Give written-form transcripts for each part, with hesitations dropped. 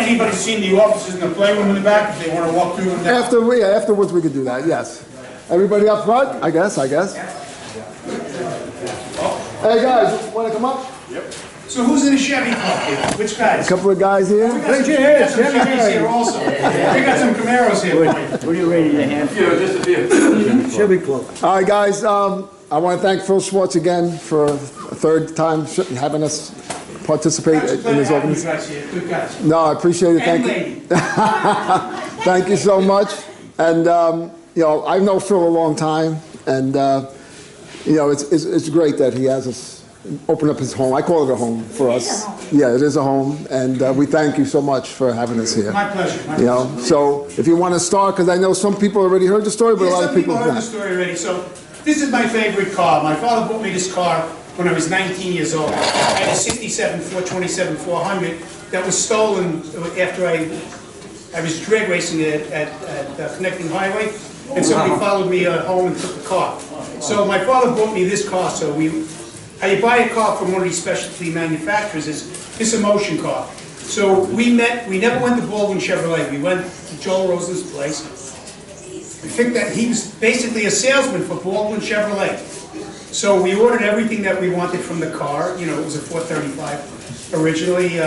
anybody seen the offices in the playroom in the back, if they want to walk through them. Afterwards we could do that, yes. Everybody up front? I guess. Hey guys, want to come up? Yep. So who's in the Chevy car? Which guys? A couple of guys here. Raise your hands. Chevys here also. We got some Camaros here. What are you rating your hand? Just a few. Chevy Club. All right, guys. I want to thank Phil Schwartz again for a third time having us participate in his organization. Good guys. No, I appreciate it. Thank you. Thank you so much. And you know, I've known Phil a long time, and you know, it's great that he has us open up his home. I call it a home for us. Yeah, it is a home, and we thank you so much for having us here. My pleasure. You know, so if you want to start, because I know some people already heard the story, but a lot of people heard the story already. So this is my favorite car. My father bought me this car when I was 19 years old. I had a 67 427 400 that was stolen after I was drag racing at Connecting Highway, and somebody followed me home and took the car. So my father bought me this car. So how you buy a car from one of these specialty manufacturers is it's a motion car. So we never went to Baldwin Chevrolet. We went to Joel Rosen's place. We think that he was basically a salesman for Baldwin Chevrolet. So we ordered everything that we wanted from the car. You know, it was a 435 originally,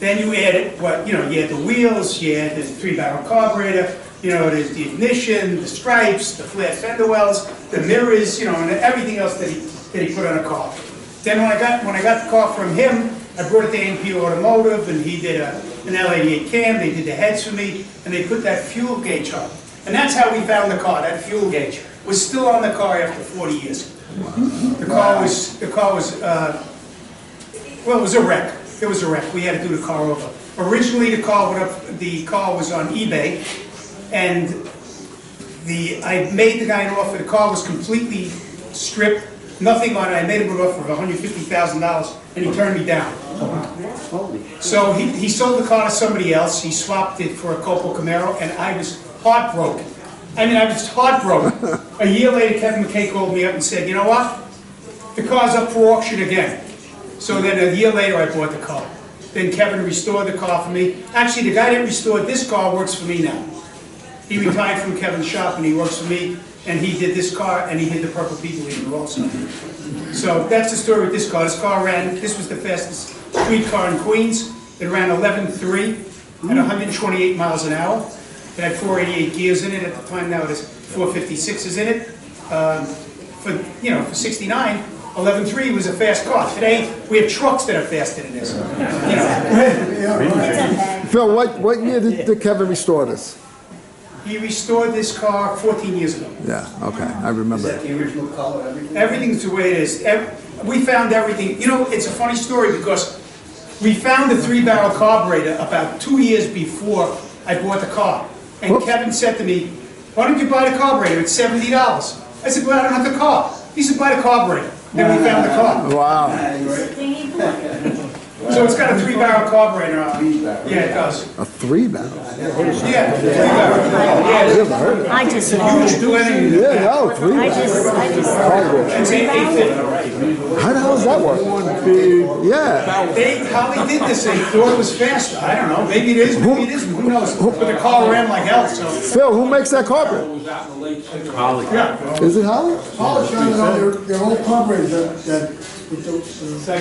then you added you had the wheels, you had the 3-barrel carburetor, you know, the ignition, the stripes, the flat fender wells, the mirrors, you know, and everything else that he put on a car. Then when I got the car from him, I brought it to A&P Automotive, and he did an L88 cam. They did the heads for me, and they put that fuel gauge on. And that's how we found the car. That fuel gauge was still on the car after 40 years. The car was well, it was a wreck. It was a wreck. We had to do the car over. Originally, the car was on eBay, and I made the guy an offer. The car was completely stripped, nothing on it. I made him an offer of $150,000, and he turned me down. So he sold the car to somebody else. He swapped it for a Coppola Camaro, and I was heartbroken. I mean, I was heartbroken. A year later, Kevin McKay called me up and said, you know what? The car's up for auction again. So then a year later, I bought the car. Then Kevin restored the car for me. Actually, the guy that restored this car works for me now. He retired from Kevin's shop, and he works for me, and he did this car, and he did the Purple People Eater also. So that's the story with this car. This was the fastest street car in Queens. It ran 11.3 at 128 miles an hour. It had 488 gears in it at the time. Now it has 456s in it. For 69, 11.3 was a fast car. Today we have trucks that are faster than this. Phil, what year did Kevin restore this? He restored this car 14 years ago. Yeah, okay, I remember. Is that the original color? Everything's the way it is. We found everything. You know, it's a funny story because we found the 3-barrel carburetor about 2 years before I bought the car. And Kevin said to me, why don't you buy the carburetor? It's $70. I said, well, I don't have the car. He said, buy the carburetor. Then we found the car. Wow. So it's got a 3-barrel carburetor on it. Yeah, it does. A 3-barrel? Yeah, 3-barrel. Yeah, I just huge do anything. Yeah, no, 3-barrel. I just It's 850. How the hell does that work? Yeah. How they did this, they thought it was faster. I don't know. Maybe it is, maybe it isn't. Who knows? But the car ran like hell, so. Phil, who makes that carpet? Holly. Yeah. Is it Holly? Polish on their old carburetors that with the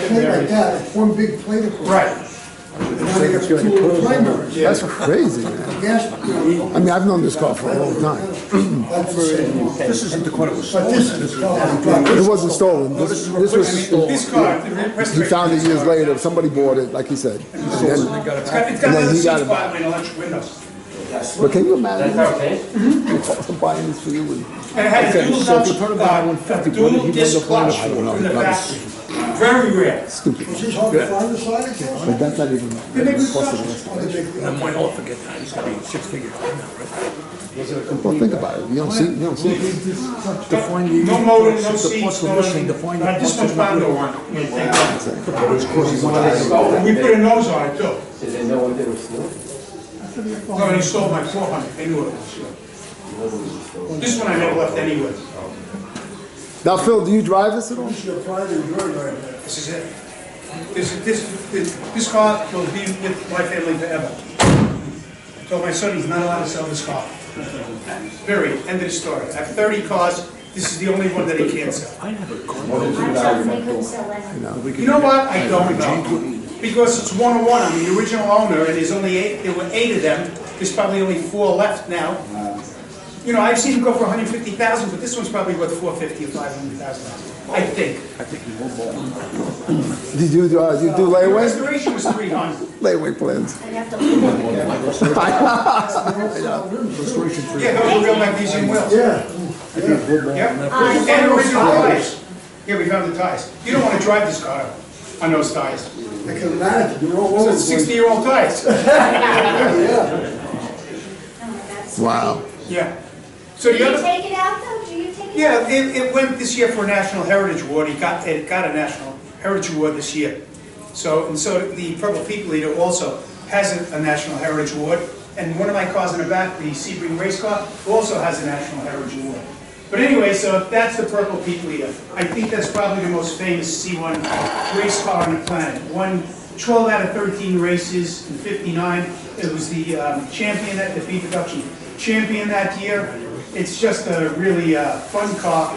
plate like that, it's one big plate of it. Right. And now they got two little primaries. That's crazy, man. Gas, I mean, I've known this car for a long time. This isn't the car that was but stolen. this is stolen. It wasn't stolen. This was, This car, he found it years later. Somebody bought it, like he said. And it's then, got and the then he got seats it by and electric windows. but can you imagine? I'm buying this for you. And it had a dual disc clutch in the factory. Very rare. Stupid. Was this hard to find the size? But that's not even They make good plus of stuff. the rest. Oh, they make good. I might all forget that. He's got to be 6 figures right now, right? Well, think about it. You don't see. Define the No motor, no the seats, plus no of this thing, define the This plus one's of Bondo the on it. other. We put a nose on it too. Did they know what they were stealing? No, he sold my 400. They knew it was. This one I never left anywhere. Now, Phil, do you drive this at all? This is a private joyride. This is it. This car will be with my family forever. I told my son he's not allowed to sell this car. Period. End of the story. I have 30 cars. This is the only one that he can't sell. I have a car. I'm telling they couldn't sell any. You know what? I don't know. Because it's one-on-one. I'm the original owner, and there's only 8. There were 8 of them. There's probably only 4 left now. You know, I've seen them go for 150,000, but this one's probably worth 450 or 500,000. I think. Did you do The layaway? restoration was 300. Layaway plans. I'd have to look at it. Yeah, those are real magnesium wheels. Yeah. Yeah. And original tires. Yeah, we found the tires. You don't want to drive this car on those tires. I can imagine, you're all So over. it's 60-year-old tires. Wow. Yeah. So Do the you other. take it out though? Do you take it out? Yeah, it went this year for a National Heritage Award. It got a National Heritage Award this year. So the Purple People Eater also has a National Heritage Award. And one of my cars in the back, the Sebring race car, also has a National Heritage Award. But anyway, so that's the Purple People Eater. I think that's probably the most famous C1 race car on the planet. Won 12 out of 13 races in '59. It was the champion at the feed production champion that year. It's just a really fun car,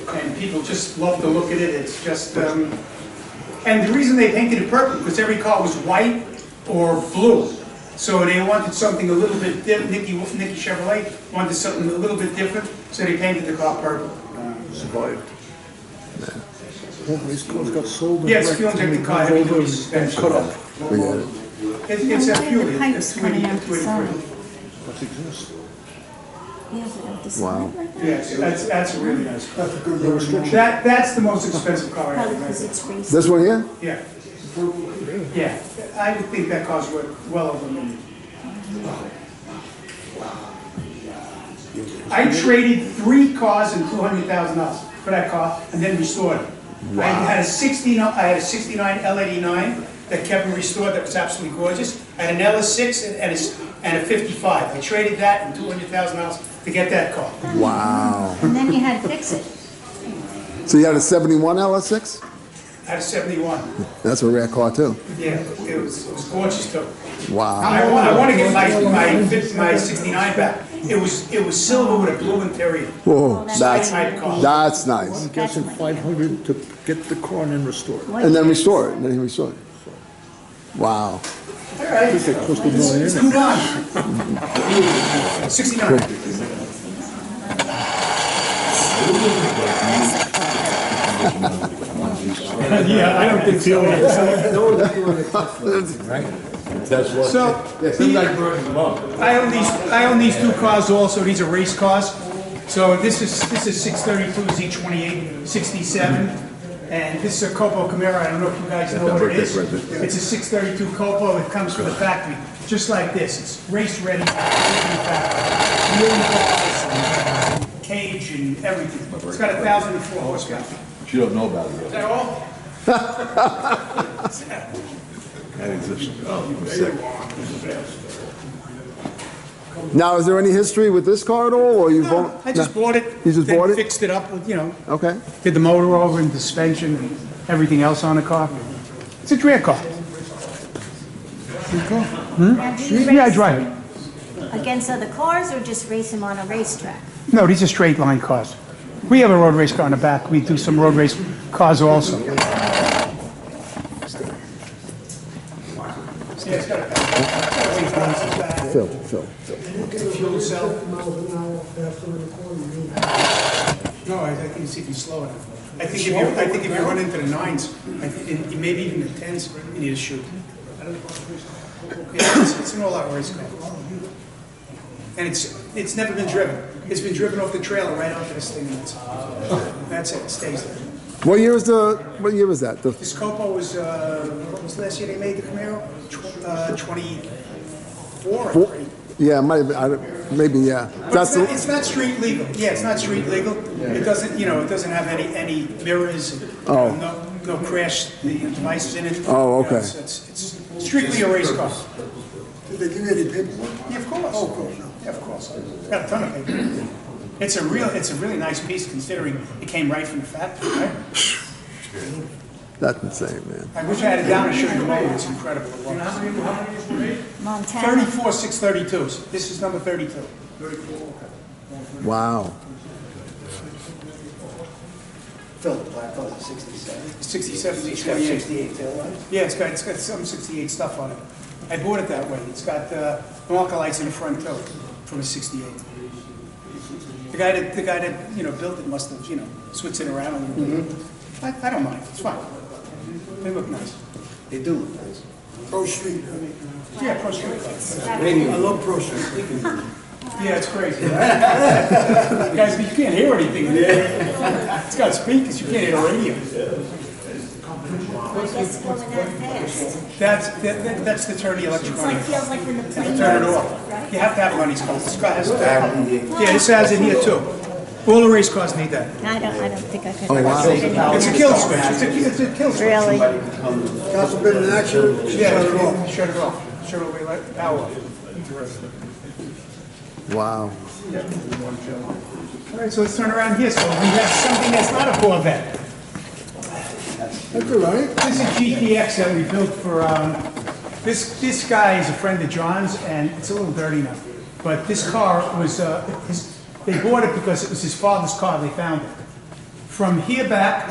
and people just love to look at it. It's just, and the reason they painted it purple, because every car was white or blue. So they wanted something a little bit different. Nicky Chevrolet wanted something a little bit different, so they painted the car purple. Survived. All these cars got sold. Yeah, it's fuel injected car, heavy duty suspension. Cut up. It's a fuel, The it's pipes coming out the 23. side. What exists? Yeah, but out the side Wow. like that? Yes, that's a really nice car. That's a good restriction. That's the most expensive car I Probably ever because made. it's racing. This one here? Yeah. Yeah, I would think that car's worth well over $1 million. I traded 3 cars and $200,000 for that car and then restored it. I had a 69 L89 that kept me restored, that was absolutely gorgeous. I had an LS6 and a 55. I traded that and $200,000 to get that car. Wow. And then you had to fix it. So you had a 71 LS6? I had a 71. That's a rare car too. Yeah, it was gorgeous too. Wow. I want to get my 69 back. It was silver with a blue interior. Whoa, that's Type car. nice. I'm guessing 500 to get the car and then restore it. And then restore it. And then he restored it. Wow. All right, They cost $1 million. let's move on. 69. Yeah, I don't think so. So, I own these 2 cars also. These are race cars. So this is 632 Z28 67, and this is a Copo Camaro. I don't know if you guys know what it is. It's a 632 Copo. It comes from the factory, just like this. It's race ready. Million cars, cage and everything. It's got 1,004 horsepower. You don't know about it. Is that all? That exists. Now, is there any history with this car at all, or you No, bought? I just bought it. You just then bought it? Fixed it up with, Okay. did the motor over and suspension and everything else on the car. It's a drag car. Now, do you Yeah, I race drive it. against other cars or just race them on a racetrack? No, these are straight line cars. We have a road race car in the back. We do some road race cars also. Yeah, it's got a Phil. fuel cell. No, I think you see if you slow it. I think if you run into the 9s, maybe even the 10s, you need to shoot. I don't know. Yeah, it's an all-out race car. And it's never been driven. It's been driven off the trailer right onto this thing. And that's it. It stays there. What year was that? This Copo was, what was the last year they made the Camaro? 24, I think. Yeah, it might have been, maybe, yeah. That's the, It's not street legal. Yeah, it's not street legal. It doesn't, it doesn't have any mirrors, Oh. no crash devices in it. Oh, okay. It's strictly a race car. Did they give you any paperwork? Yeah, of course. Oh, of course, no. Yeah, of course. Got a ton of paper. It's a really nice piece considering it came right from the factory, right? That's insane, man. I wish I had it down and showed you the motor. It's incredible. Montana. 34 632s. This is number 32. Wow. Phil, the black color, 67. 67, It's got 68 tail lights. Yeah, it's got some 68 stuff on it. I bought it that way. It's got marker lights in the front too, from a 68. The guy that built it must have switched it around a little bit. I don't mind. It's fine. They look nice. They do look nice. Pro Street. Yeah, Pro Street. I love Pro Street. Yeah, it's crazy. Guys, you can't hear anything in there. It's got speakers. You can't hear the radio. I guess going that fast. That's to turn the electric It's on. like, feels like when the plane Turn it goes, off. right? You have to have it on these cars. This car has to have it. Yeah, this has it here too. All the race cars need that. I don't think I could. Oh, wow. It's a kill switch. It's a kill switch. Really? God forbid an accident, shut it off. Shut it off. Shut it away like power off. Wow. All right, so let's turn around here. So we have something that's not a Corvette. That's all right. This is GTX that we built for, this guy is a friend of John's, and it's a little dirty now. But this car was, they bought it because it was his father's car, they found it. From here back,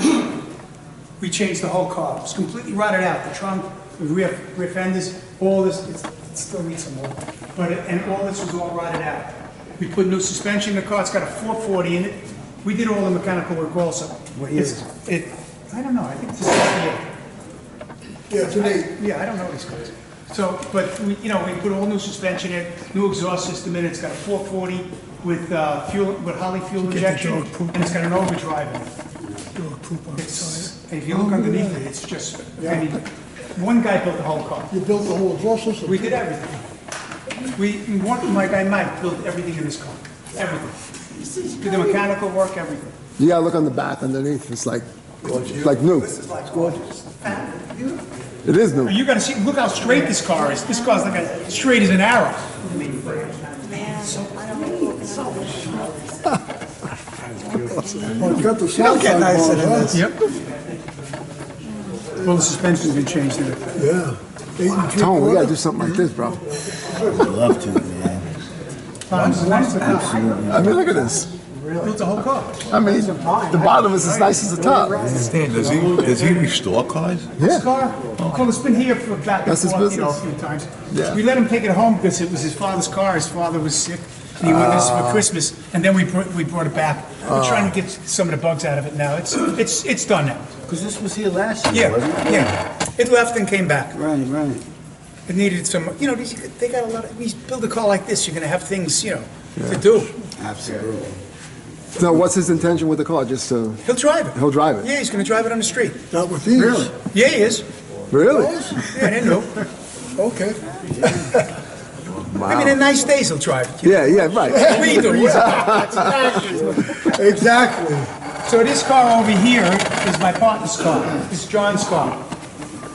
we changed the whole car. It was completely rotted out, the trunk, the rear fenders, all this, it still needs some work. And all this was all rotted out. We put new suspension in the car, it's got a 440 in it. We did all the mechanical work also. What year is it? I don't know, I think it's a 68. Yeah, it's an 8. Yeah, I don't know these cars. So, but we put all new suspension in, new exhaust system in it. It's got a 440 with Holly fuel injection, and it's got an overdrive in it. If you look underneath it, it's just. I mean, one guy built the whole car. You built the whole exhaust system? We did everything. My guy Mike built everything in this car. Everything. Did the mechanical work, everything. You gotta look on the back underneath. It's like new. It's gorgeous. It is new. You gotta see, look how straight this car is. This car's like as straight as an arrow. Well, it's got the south side bars, huh? Yep. Well, the suspension's been changed in it. Yeah. 8 and 3 Tone, we gotta do quarters. something like this, bro. I'd love to, man. I mean, look at this. Built the whole car. I mean, the bottom is as nice as the top. Stan, does he restore cars? This car, well, it's been here for back and That's his forth, business. a few times. Yeah. We let him take it home because it was his father's car. His father was sick, and he wanted this for Christmas. And then we brought it back. We're trying to get some of the bugs out of it now. It's done now. Because this was here last year, wasn't it? Yeah. It left and came back. Right. It needed some. They got a lot of. We build a car like this, you're gonna have things, to do. Absolutely. So what's his intention with the car? Just to... He'll drive it. He'll drive it? Yeah, he's gonna drive it on the street. Not with these. Really? Yeah, he is. Really? Yeah, I didn't know. Okay. I mean, in nice days he'll drive it. Yeah, right. We do. Exactly. So this car over here is my partner's car. This is John's car.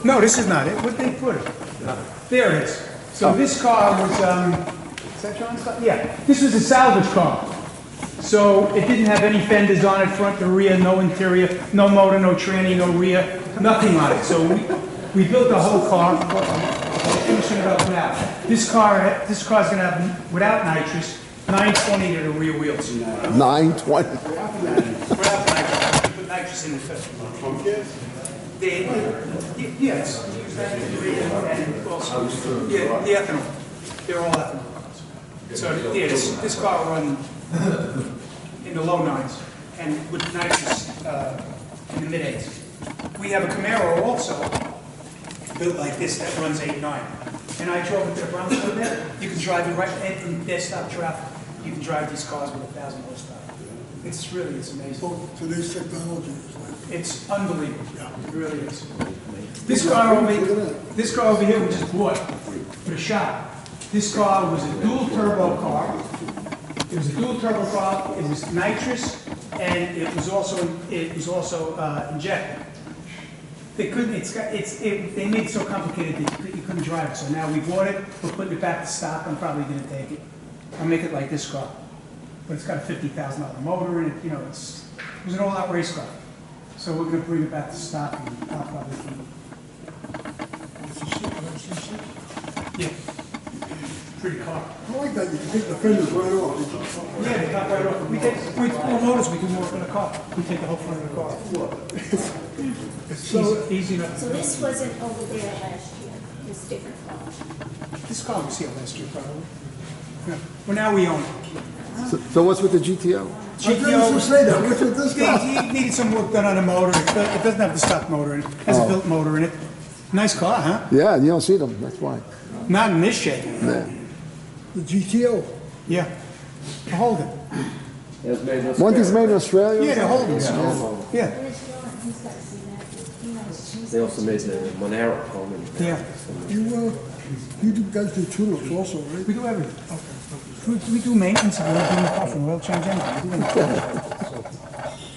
No, this is not it. Where'd they put it? There it is. So this car was, is that John's car? Yeah. This was a salvage car. So it didn't have any fenders on it, front to rear, no interior, no motor, no tranny, no rear, nothing on it. So we built the whole car. Finishing it up now. This car's gonna have, without nitrous, 920 to the rear wheels. 920. Without nitrous. Put nitrous in the fifth. Yes. And also, yeah, the ethanol. They're all ethanol. So yeah, this car will run in the low 9s and with nitrous in the mid 8s. We have a Camaro also built like this that runs 8.9. And I drove it to the Bronx over there. You can drive it right in desktop traffic. You can drive these cars with 1,000 horsepower. It's amazing. So today's technology is like, It's unbelievable. It really is. This car over here we just bought for the shop. This car was a dual turbo car. It was a dual turbo car. It was nitrous, and it was also injected. They couldn't. They made it so complicated that you couldn't drive it. So now we bought it. We're putting it back to stock. I'm probably going to take it. I'll make it like this car, but it's got a $50,000 motor in it. It was an all-out race car. So we're gonna bring it back to stock and I'll probably yeah. Pretty car. I like that, you can take the fenders right off. Yeah, they got right off. We take, with four motors, we can work on the car. We take the whole front of the car. It's easy enough. So this wasn't over there last year, this different car. This car was here last year, probably. Yeah. Well, now we own it. So what's with the GTO? I was gonna say that, what's with this Yeah, guy? he needed some work done on the motor. It doesn't have the stock motor in it. It has a built motor in it. Nice car, huh? Yeah, you don't see them, that's why. Not in this shape. Yeah. The GTO. Yeah. Hold it. One thing's made in Australia? Yeah, they're holding. Yeah. They also made the Monero home. Yeah. You guys do tulips also, right? We do everything. We do maintenance and we're doing the car from oil change anything. We do anything.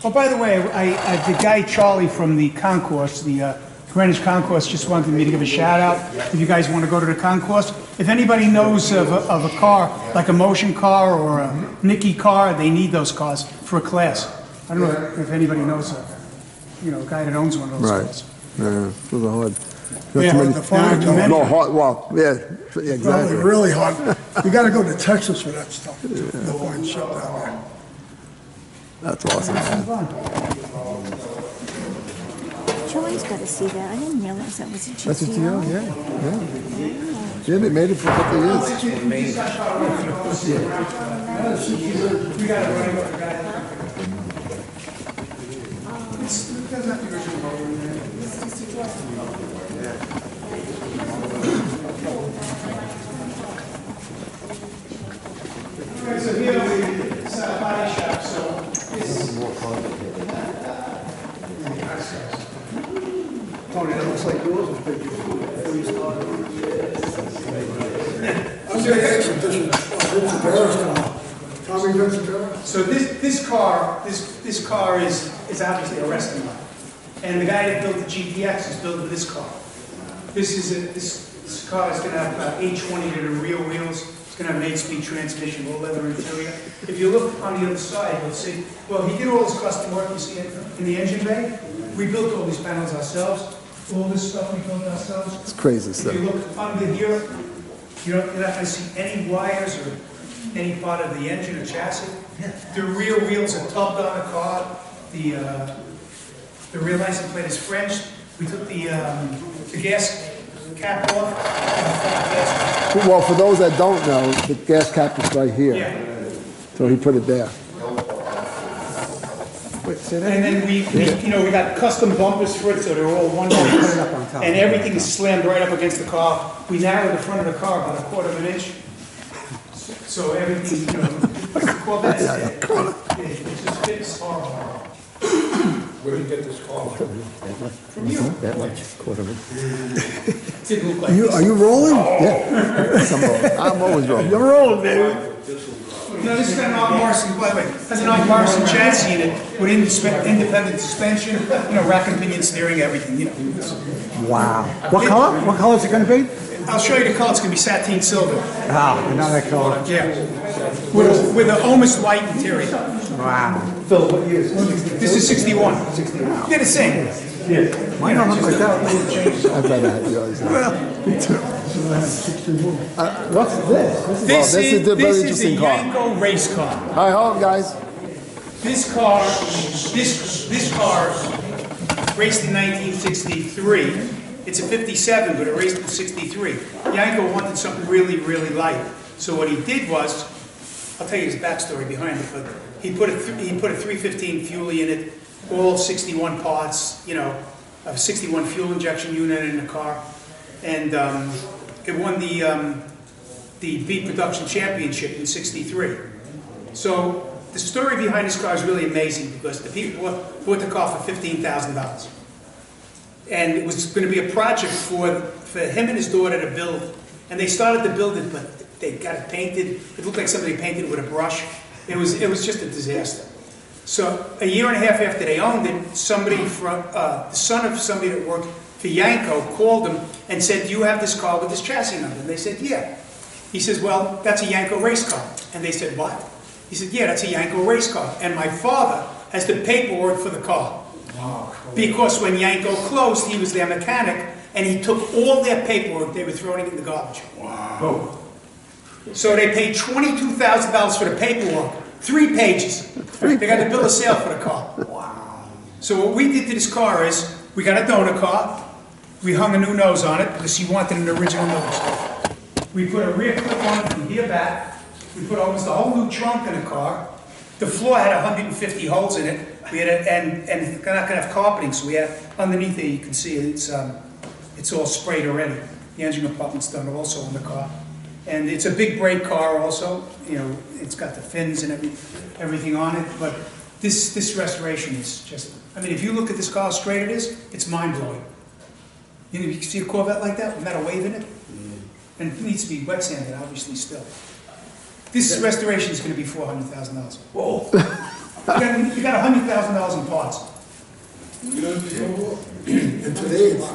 Oh, by the way, the guy Charlie from the concourse, the Greenwich Concourse, just wanted me to give a shout out. If you guys want to go to the concourse, if anybody knows of a car, like a motion car or a Nicky car, they need those cars for a class. I don't know if anybody knows a guy that owns one of those Right. cars. Yeah, those are hard. Yeah, the fire company. No, hard, well, yeah, Probably exactly. really hot. You gotta go to Texas for that stuff. They'll find shit down there. That's awesome. Joey's got to see that. I didn't realize that was a GTO. That's a GTO, yeah. Yeah, they made it for a couple of years. So here it's a body shop, so Tony, that looks like yours is big. I'm gonna get some dishes. Tommy Vincent. So this car is obviously a wrestling car, and the guy that built the GTX is building this car. This car is going to have about 820 to the rear wheels. It's going to have an 8-speed transmission, all leather interior. If you look on the other side, you'll see. Well, he did all this custom work. You see it in the engine bay. We built all these panels ourselves. All this stuff we built ourselves. It's crazy If stuff. you look under here, you're not going to see any wires or any part of the engine or chassis. The rear wheels are tubbed on the car. The rear license plate is French. We took the gas cap off. Well, for those that don't know, the gas cap is right here. Yeah. So he put it there. And then we got custom bumpers for it, so they're all one way. And everything is slammed right up against the car. We narrowed the front of the car about 1/4 of an inch. So everything, Corvette, it just fits horrible. Where did you get this car? From you. That much, quarter of it. Didn't look like Are you rolling? Yeah. I'm always wrong. You're rolling, baby. No, this has got an R. Morrison, by the way, has an R. Morrison chassis in it with independent suspension, rack and pinion steering, everything, Wow. What color? What color is it gonna be? I'll show you the color, it's gonna be sateen silver. Ah, another color. Yeah. With an almost white interior. Wow. This is 61. They're the same. Mine don't look like that. I'd rather have yours. What's this? This this is a very is a interesting car. Yanko race car. Hi, hold on, guys. This car raced in 1963. It's a 57, but it raced in 63. Yanko wanted something really, really light. So what he did was, I'll tell you his backstory behind it, but he put a 315 fuel in it, all 61 parts, a 61 fuel injection unit in the car, and it won the B Production Championship in '63. So the story behind this car is really amazing because the people bought the car for $15,000, and it was going to be a project for him and his daughter to build, and they started to build it, but they got it painted. It looked like somebody painted it with a brush. It was just a disaster. So a year and a half after they owned it, somebody from the son of somebody that worked for Yanko called them and said, "Do you have this car with this chassis number?" And they said, "Yeah." He says, "Well, that's a Yanko race car." And they said, "What?" He said, "Yeah, that's a Yanko race car. And my father has the paperwork for the car." Because when Yanko closed, he was their mechanic, and he took all their paperwork, they were throwing it in the garbage. Wow. So they paid $22,000 for the paperwork, 3 pages. They got the bill of sale for the car. Wow. So what we did to this car is, we got a donor car, we hung a new nose on it, because he wanted an original nose. We put a rear clip on it from here back, we put almost a whole new trunk in the car. The floor had 150 holes in it. We had and they're not gonna have carpeting, so we had underneath it. You can see it's all sprayed already. The engine compartment's done also on the car, and it's a big brake car also. You know, it's got the fins and everything on it. But this restoration is just. I mean, if you look at this car how straight it is, it's mind blowing. You know, you can see a Corvette like that with metal wave in it, and it needs to be wet sanded, obviously still. This restoration is going to be $400,000. Whoa! You got $100,000 in parts. And today, it's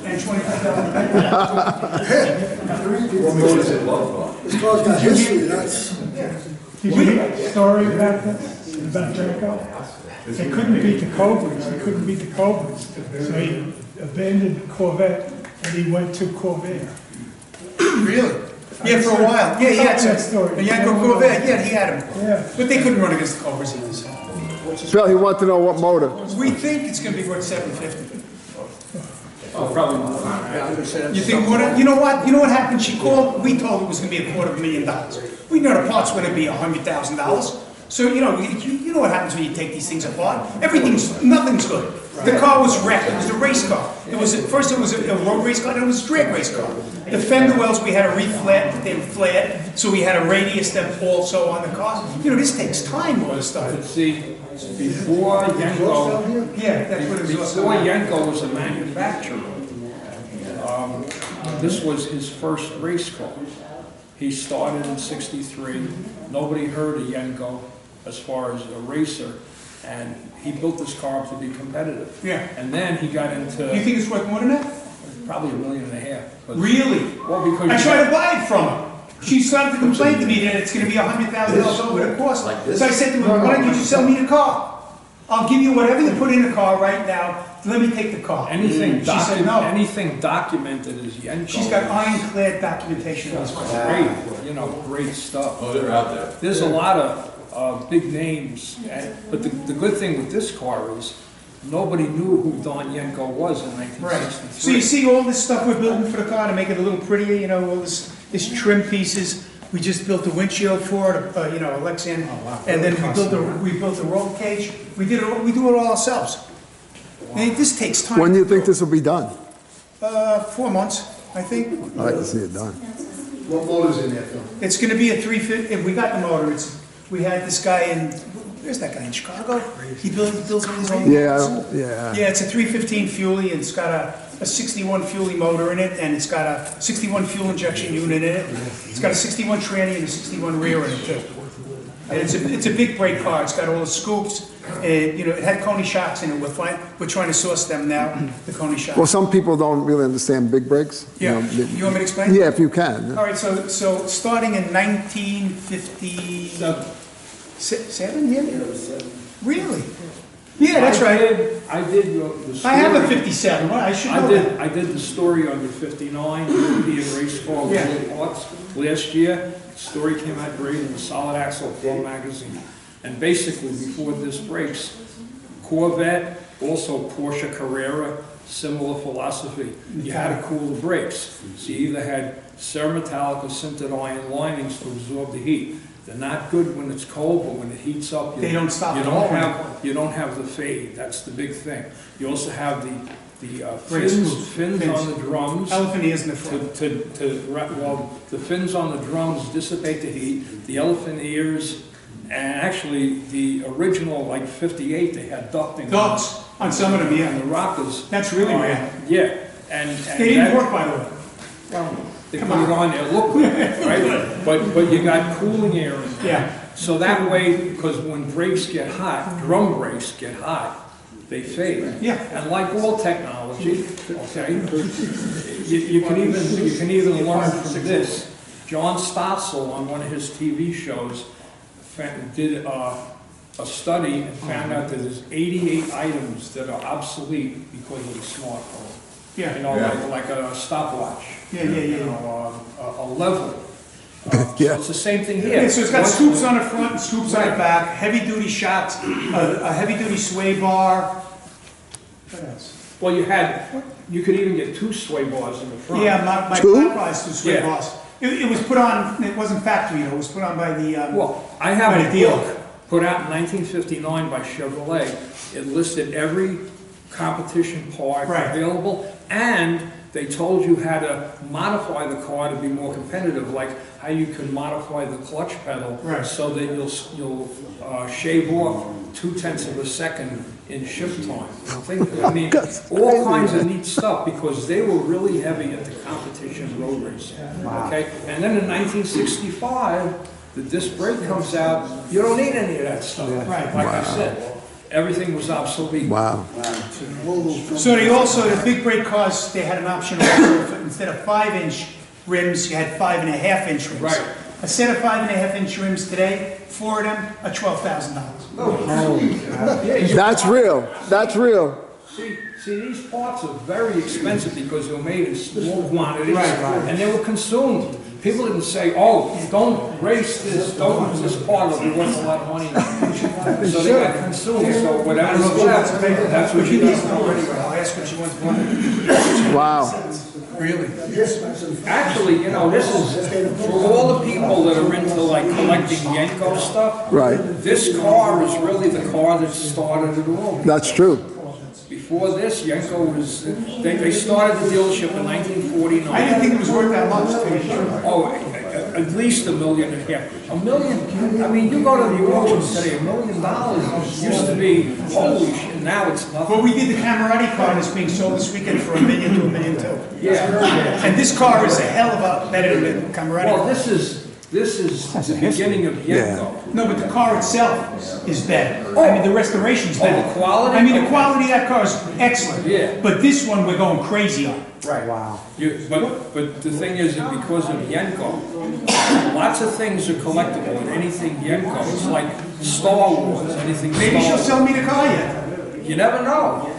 And $25,000. This car's got history, that's. Did you hear a story about this, about Jericho? They couldn't beat the Cobras, they couldn't beat the Cobras. So he abandoned the Corvette and he went to Corvair. Really? Yeah, for a while. Yeah, he had a Yanko Corvette. Yeah, he had him. Yeah. But they couldn't run against the Cobras either. Bill, he wanted to know what motor. We think it's going to be worth $750. Oh, probably more. You think what? You know what? You know what happened? She called. We told her it was going to be $250,000. We know the parts were going to be $100,000. So you know what happens when you take these things apart. Nothing's good. The car was wrecked. It was a race car. First it was a road race car, then it was a drag race car. The fender wells we had to reflat. They were flat, so we had a radius that also on the car. You know, this takes time. All this stuff. See, before Yanko, Yeah, that's what it was. before Yanko was a manufacturer, this was his first race car. He started in '63. Nobody heard of Yanko as far as a racer, and he built this car up to be competitive. Yeah. And then he got into You think it's worth more than that? probably $1.5 million. But Really? well, because I tried to buy it from her. She started to complain to me that it's going to be $100,000 over the cost. So I said to her, why don't you just sell me the car? I'll give you whatever you put in the car right now. Let me take the car. anything, She said no. anything documented as Yanko. She's got ironclad documentation on this car. Great, great stuff. Oh, they're out there. There's a lot of big names, but the good thing with this car is nobody knew who Don Yanko was in 1963. Right. So you see all this stuff we're building for the car to make it a little prettier, you know, all this trim pieces. We just built a windshield for it, you know, Lexan, and then we built a roll cage. We do it all ourselves. And this takes time. When do you think this will be done? 4 months, I think. I'd like to see it done. What motor's in there, Phil? It's going to be a 350. If we got the motor, we had this guy in. Where's that guy in Chicago? He builds all these old cars. Yeah. It's a 315 Fuelie, and it's got a 61 Fuelie motor in it, and it's got a 61 fuel injection unit in it. It's got a 61 tranny and a 61 rear in it too. And it's a big brake car. It's got all the scoops. You know, it had Coney shocks in it. We're trying to source them now. The Coney shocks. Well, some people don't really understand big brakes. Yeah. You want me to explain? Yeah, if you can. All right. So starting in 1957. Yeah. Really? Yeah, that's right. I did the story. I have a 57. Well, I should know that. I did the story on the 59 European race car with parts last year. The story came out great in the Solid Axle Pro magazine. And basically, before this breaks, Corvette, also Porsche Carrera, similar philosophy. You had to cool the brakes. So you either had Cerametallic or sintered iron linings to absorb the heat. They're not good when it's cold, but when it heats up, They don't stop you at don't all. have you don't have the fade. That's the big thing. You also have the Brake screws. fins on the drums. Elephant ears in the front. The fins on the drums dissipate the heat. The elephant ears, and actually the original like 58, they had ducting. Ducts on some of them, And yeah. the rockers. That's really rare. Yeah, and They didn't that- work, by the way. well, they put it on there, look good, right? But you got cooling air in there. Yeah. So that way, because when brakes get hot, drum brakes get hot, they fade. Yeah. And like all technology, okay, you can even learn from this. John Stossel on one of his TV shows did a study and found out that there's 88 items that are obsolete because of the smartphone. Yeah. You know, like a stopwatch. Yeah. You know, a level. Yeah. So it's the same thing here. Yeah, so it's got scoops on the front and scoops on the back, heavy-duty shocks, a heavy-duty sway bar. What else? Well, you could even get 2 sway bars in the front. Yeah, my Two? black buys 2 sway Yeah. bars. It was put on, it wasn't factory though, it was put on by the, Well, I have by a the dealer. book put out in 1959 by Chevrolet. It listed every competition part Right. available, and they told you how to modify the car to be more competitive, like how you can modify the clutch pedal Right. so that you'll shave off 0.2 of a second in shift time. I mean, all kinds of neat stuff, because they were really heavy at the competition road racing. Okay, and then in 1965, the disc brake comes out. You don't need any of that stuff. Right. Like I said, everything was obsolete. Wow. So they also, the big brake cars, they had an option also, for instead of 5-inch rims, you had 5.5-inch rims. Right. A set of 5.5-inch rims today, 4 of them are $12,000. That's real. That's real. See, these parts are very expensive because they were made in small quantities, and they were consumed. People didn't say, "Oh, don't race this, don't use this part; it'll be worth a lot of money." So they got consumed. So whatever's left, that's what you need. I'll ask what she wants for. Wow. Really? Actually, you know, this is for all the people that are into like collecting Yenko stuff. Right. This car is really the car that started it all. That's true. Before this, Yenko was, they started the dealership in 1949. I didn't think it was worth that much, to be sure. Oh, at least $1.5 million. $1 million, I mean, you go to the auctions today, $1 million used to be, holy shit, now it's nothing. Well, we did the Camerati car that's being sold this weekend for $1 million to $1.2 million. Yeah. And this car is a hell of a better than the Camerati. Well, this is the beginning of Yenko. No, but the car itself is better. I mean, the restoration's better. the quality? I mean, the quality of that car is excellent. Yeah. But this one, we're going crazy on. Right. Wow. But the thing is that because of Yenko, lots of things are collectible, and anything Yenko, it's like Star Wars, anything Maybe Star she'll Wars. sell me the car yet. You never know.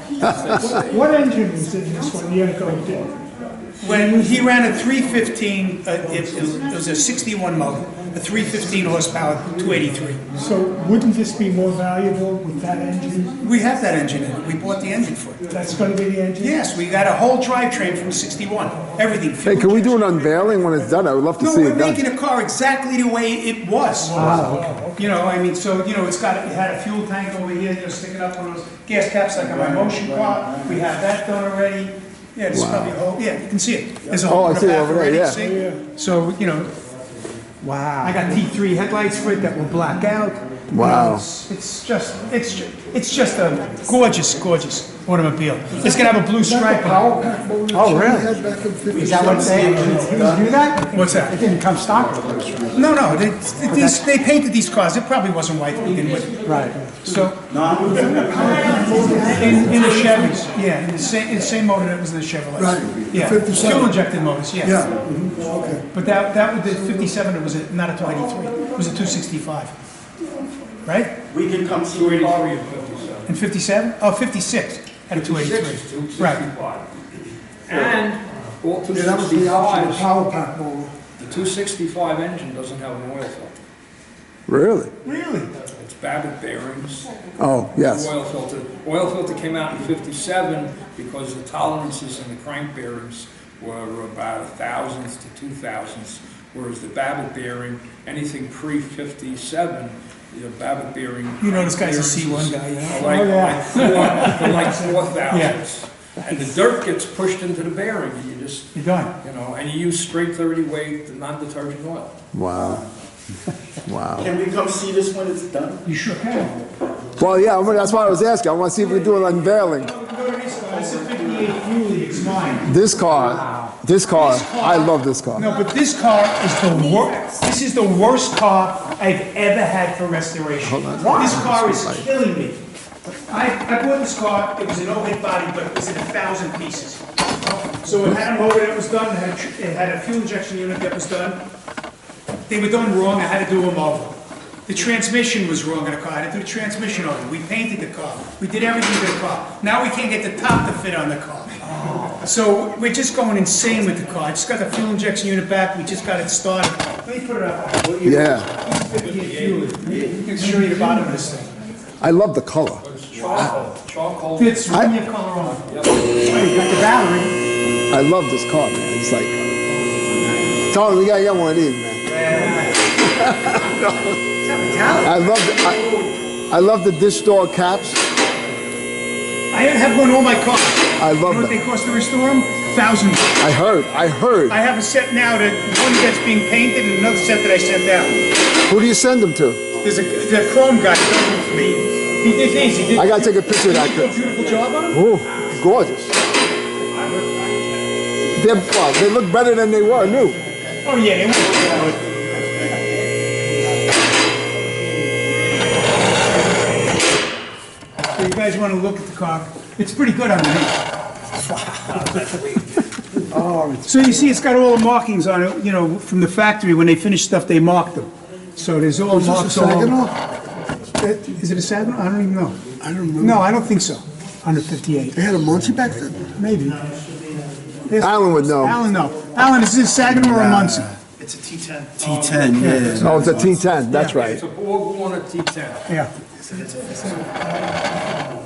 What engine was in this one, Yenko did? When he ran a 315, it was a 61 motor, a 315 horsepower, 283. So wouldn't this be more valuable with that engine? We have that engine in it. We bought the engine for it. That's going to be the engine? Yes, we got a whole drivetrain from 61. Everything. Hey, can we do an unveiling when it's done? I would love to No, see we're it done. making a car exactly the way it was. Wow, okay. You know, I mean, so, you know, it had a fuel tank over here, you know, sticking up one of those gas caps like on my motion car. We have that done already. Yeah, this is probably a whole, yeah, you can see it. There's a hole I in the see it back over there, already, yeah. see? So, you know, Wow. I got T3 headlights for it that will black out. You Wow. know, it's just a gorgeous automobile. It's gonna have a blue stripe on it. Oh, really? Is that what they do that? What's that? It didn't come stock with those. No, they painted these cars. It probably wasn't white to begin with. Right. So, in the Chevys, yeah, in the same motor that was in the Chevrolet. Right, Yeah, 57. fuel injected motors, yes. Yeah, okay. But that was the 57. It was not a 283. It was a 265. Right? We can come see the car. In 57? Oh, 56 had a 283. Right. And all Yeah, that was the option, the 265s, power pack motor. the 265 engine doesn't have an oil filter. Really? Really? It's Babbitt bearings. Oh, yes. Oil filter. Oil filter came out in 57 because the tolerances in the crank bearings were about 1,000ths to 2,000ths, whereas the Babbitt bearing, anything pre-57, the Babbitt bearing. You know this guy's a bearings C1 guy, yeah? are like 4,000ths. And the dirt gets pushed into the bearing, and you just, You're done. you know, and you use straight 30 weight, non-detergent oil. Wow. Wow. Can we come see this when it's done? You sure can. Well, yeah, that's why I was asking. I want to see if we can do an unveiling. It's a 58 Fuley, it's mine. This car, I love this car. No, but this car is the worst. This is the worst car I've ever had for restoration. This car is killing me. I bought this car, it was an overhead body, but it was in 1,000 pieces. So it had a motor that was done, it had a fuel injection unit that was done. They were done wrong, I had to do them over. The transmission was wrong in the car. I had to do the transmission over. We painted the car. We did everything to the car. Now we can't get the top to fit on the car. So we're just going insane with the car. I just got the fuel injection unit back. We just got it started. Let me put it up. Yeah. I can show you the bottom of this thing. I love the color. Charcoal. Fits really a color on. You got the battery. I love this car, man. It's like, Tony, we gotta get one of these, man. I love the dish door caps. I have one on my car. I love You know what they that. cost to restore them? $1,000. I heard. I have a set now, that one that's being painted and another set that I sent out. Who do you send them to? There's a chrome guy that does them for me. He did these. He did. I gotta take a picture of that. He did a beautiful job on them. Oh, gorgeous. They look better than they were new. Oh yeah, they were. So you guys want to look at the car? It's pretty good underneath. So you see, it's got all the markings on it. You know, from the factory when they finish stuff, they mark them. So there's all marks all over. Is it a Saginaw? I don't even know. I don't know. No, I don't think so. 158. They had a Muncie back then? Maybe. Alan would know. Alan, no. Alan, is this Saginaw or a Muncie? It's a T10. T10, yeah. Oh, it's a T10. That's right. It's a Borg Warner T10. Yeah.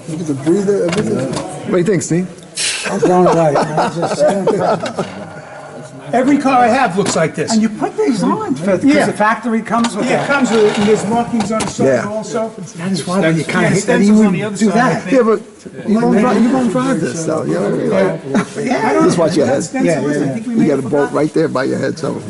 Look at the breather, everything. What do you think, Steve? I'm going right. Every car I have looks like this. And you put these on because Yeah. the factory comes with Yeah, it that. comes with it, and there's markings on the side Yeah. also. That's why you kind Yeah, of the hate that you stencils on the would other do side, I that. think. Yeah, but you don't drive this, though. You know? Just watch your head. Yeah. You got a bolt right there by your head, so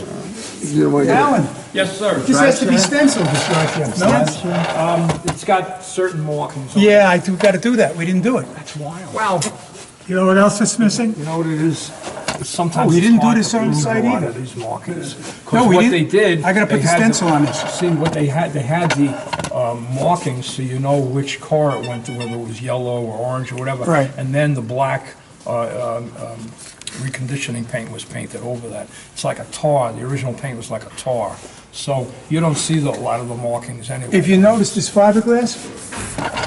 you don't want to get it. Alan, Yes, sir. this has to be stenciled, this drive shaft, no? It's got certain markings on it. Yeah, I got to do that. We didn't do it. Well, You know what else is missing? you know what it is? Sometimes Oh, we it's didn't do hard this to on the read site a lot either. of these markings. 'Cause No, we what didn't. they did. I gotta put they the had stencil on this. See, what they had the markings so you know which car it went to, whether it was yellow or orange or whatever. Right. And then the black reconditioning paint was painted over that. It's like a tar. The original paint was like a tar. So you don't see a lot of the markings anyway. If you notice this fiberglass,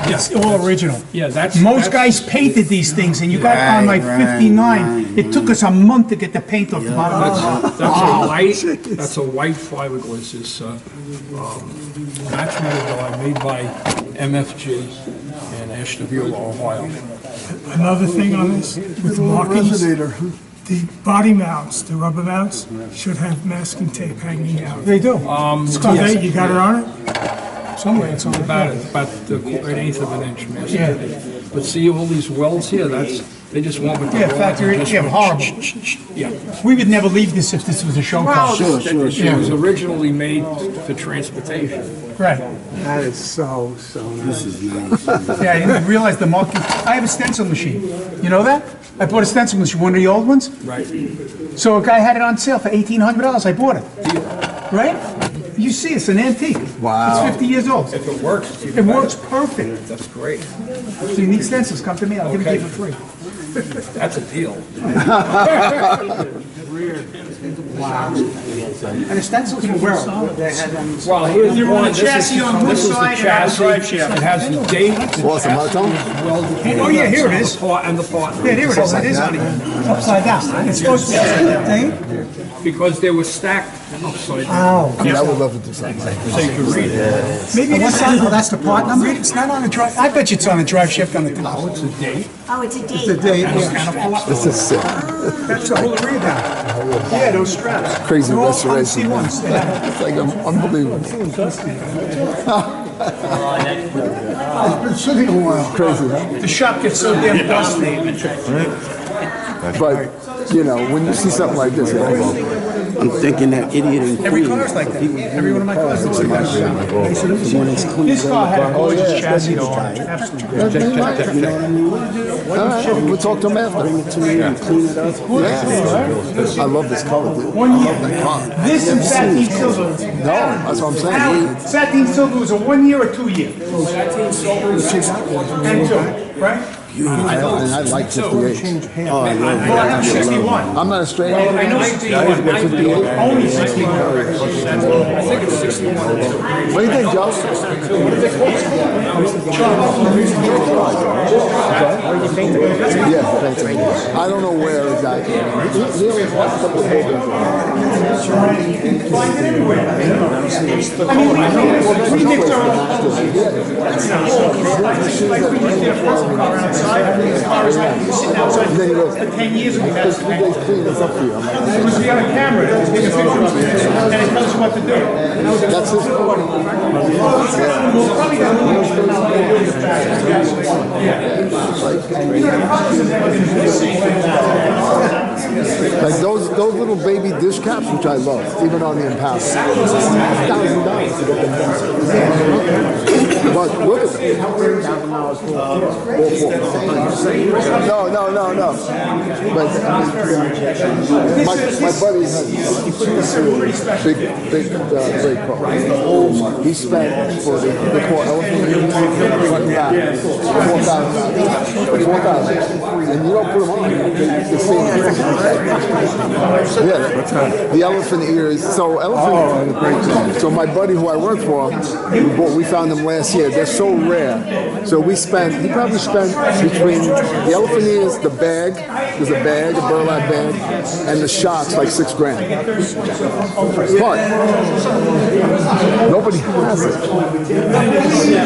it's all original. Yeah, Most guys painted these things, and you got on like 59. It took us a month to get the paint off the bottom of the car. That's a white fiberglass. It's match metal made by MFG in Ashtabula, Ohio. Another thing on this, with markings, the body mounts, the rubber mounts, should have masking tape hanging out. They do. Okay, you got it on it? Somewhere it's on. About an eighth of an inch masking tape. But see all these welds here, they just want with the Yeah, welds factory, and just yeah, went horrible. Yeah. We would never leave this if this was a show car. It was originally made for transportation. Right. That is so nice. Yeah, I didn't realize the marking. I have a stencil machine. You know that? I bought a stencil machine, one of the old ones. Right. So a guy had it on sale for $1,800. I bought it. Right? You see, it's an antique. Wow. It's 50 years old. If it works, it's even It better. works perfect. That's great. So you need stencils, come to me. I'll give it to you for free. That's a deal. And the stencils were well. They had them. Well, here's You're on one. a chassis on one This is the side and on the chassis. drive shaft. It has the date. Awesome, huh, Tom? Oh, yeah, here it is. And the part. Yeah, there it is. It is on here. Upside down. It's supposed to be upside down. Because they were stacked upside down. Oh. I mean, I would love to do something like So you can read it. Maybe it What's is that? on. Oh, that's the part number? It's not on the drive. I bet you it's on the drive shaft on the top. It's a date. Oh, it's a The date. date. this is sick. That's the whole rear down. Yeah, those straps. Crazy They're all restoration. fancy ones. Yeah. It's like unbelievable. It's been sitting a while. Crazy, huh? The shop gets so damn dusty. But, you know, when you see something like this, you're like, well, I'm thinking that idiot in Every Queens. car's like that. Every one of my cars looks like that. When it's clean, This car had a gorgeous chassis though. Absolutely. you know what I mean? all right, we'll talk to him after. Bring it to me and clean it up. Yeah. I love this color, dude. 1 year. This and satin silver. No, that's what I'm saying. Alan, satin silver was a 1 year or 2 year? And 2, right? And I like 58. Oh, I love Well, I have 61. I'm not a straight. I know 61. Only 61. I think it's 61. What do you think, Joe? Yeah, painting. I don't know where exactly. He only has a couple of buildings. Find it everywhere. I mean, we mix our own colors. Like we did their first car outside, this car is like sitting outside for 10 years ago. That's 3 days clean this up for you. It was on a camera, it was taking pictures of it, and it tells you what to do. That's his. Like those little baby dish caps, which I love, even on the Impala. $1,000 to get them done. But look at them. No. But my buddy has big great car. He spent for the car elephant front and back $4,000. And you don't put them on, they yeah, the elephant ears. So elephant. So my buddy who I work for, we found them last year. They're so rare. So he probably spent between the elephant ears, the bag, there's a bag, a burlap bag, and the shocks like $6 grand. But nobody has it.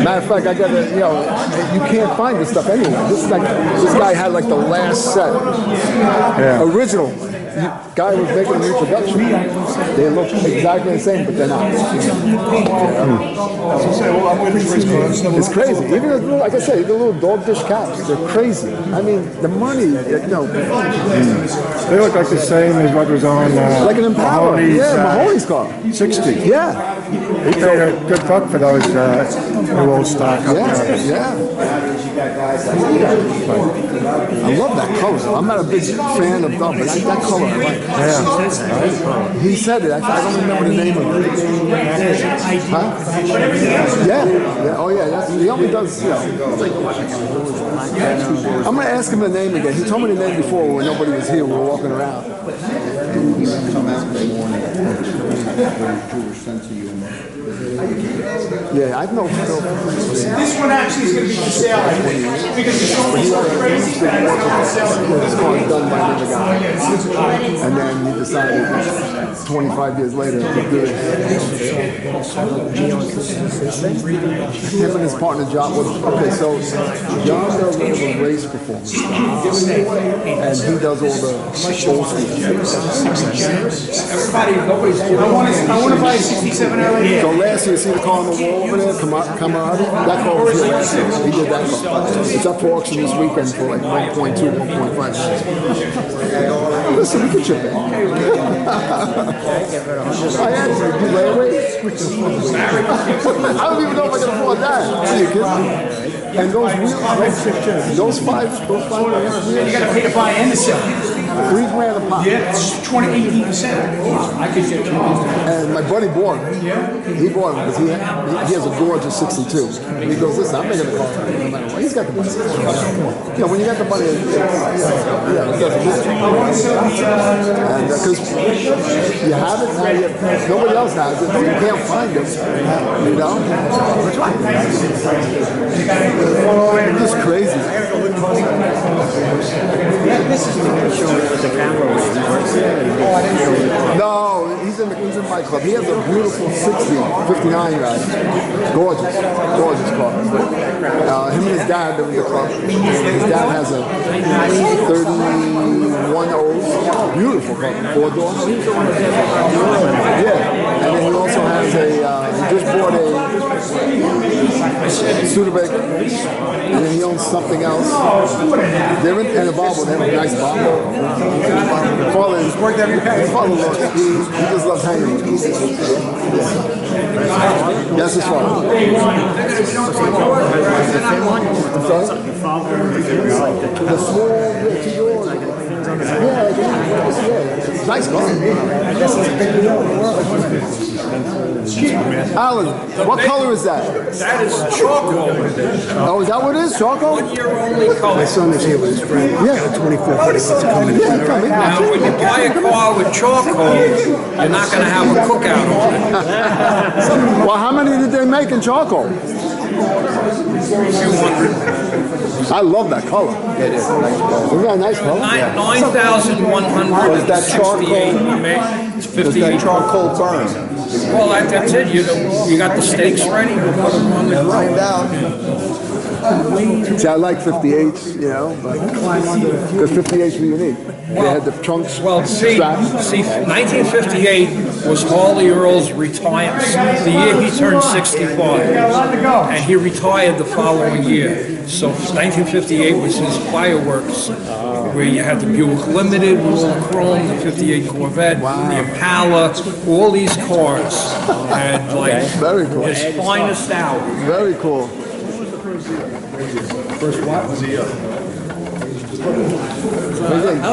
Matter of fact, I got you can't find this stuff anywhere. This guy had like the last set. Original. Guy was making a reproduction. They look exactly the same, but they're not. It's crazy. Even the little, like I said, the little dog dish caps, they're crazy. I mean, the money, They look like the same as what was on like an Impala. Mahoney's car. 60. Yeah. He paid a good buck for those new old stock up there. Yeah. I love that color. I'm not a big fan of that, but that color I like. Yeah. He said it. I don't remember the name of it. Huh? Yeah. Oh yeah. He only does. I'm gonna ask him the name again. He told me the name before when nobody was here. We were walking around. Yeah, I know. This one actually is going to be for sale because it's almost so crazy. This car is done by another guy. And then he decided 25 years later to do it. Him and his partner John okay, so John does a little race performance. And he does all the old school. I want to buy a 67 LA. So last year, see the car on the wall over there, Camarada? That car was here last year. He did that car. It's up for auction this weekend for like 1.2, 1.5. Listen, we can chip it. I asked you, do layaway? I don't even know if I can afford that. Are you kidding? And those wheels, those five wheels. You got to pay to buy and to sell. $3 grand a pop. Yeah, it's 18%. I could get you. And my buddy bought it. He bought it because he has a gorgeous 62. And he goes, listen, I'm making a car no matter what. He's got the money. Yeah, when you got the money, it doesn't matter. And because you have it, now nobody else has it, you can't find it. You know? It's just crazy. This is the camera with No, he's in my club. He has a beautiful 59 ride. Gorgeous car. Him and his dad are in the club. His dad has a 31 beautiful car, 4-door. Yeah, and then he also has he just bought a Studebaker, and then he owns something else. They're in a Volvo. They have a nice Volvo. His father, he just loves hanging with him. That's his father. The small, 2-door. Yeah, Nice car. Alan, what color is that? That is charcoal. Oh, is that what it is? Charcoal? 1 year only color. My son is here with his friend. Yeah. Got a 24 foot. He wants to come in. Yeah, come in. Now, when you buy a car with charcoal, you're not going to have a cookout on it. Well, how many did they make in charcoal? 200. I love that color. It is. Isn't that a nice color? 9,168 we made. It's 58. charcoal burn? Well, that's it. You got the steaks ready. We'll put them on the grill. Find out. See, I like 58s, you know, because 58s were unique. They had the trunks, Well, see, straps. 1958 was Harley Earl's retirement. The year he turned 65, and he retired the following year. So 1958 was his fireworks, where you had the Buick Limited, with all the chrome, the 58 Corvette, the Impala, all these cars had like Very cool. his finest hour. Very cool. First what? I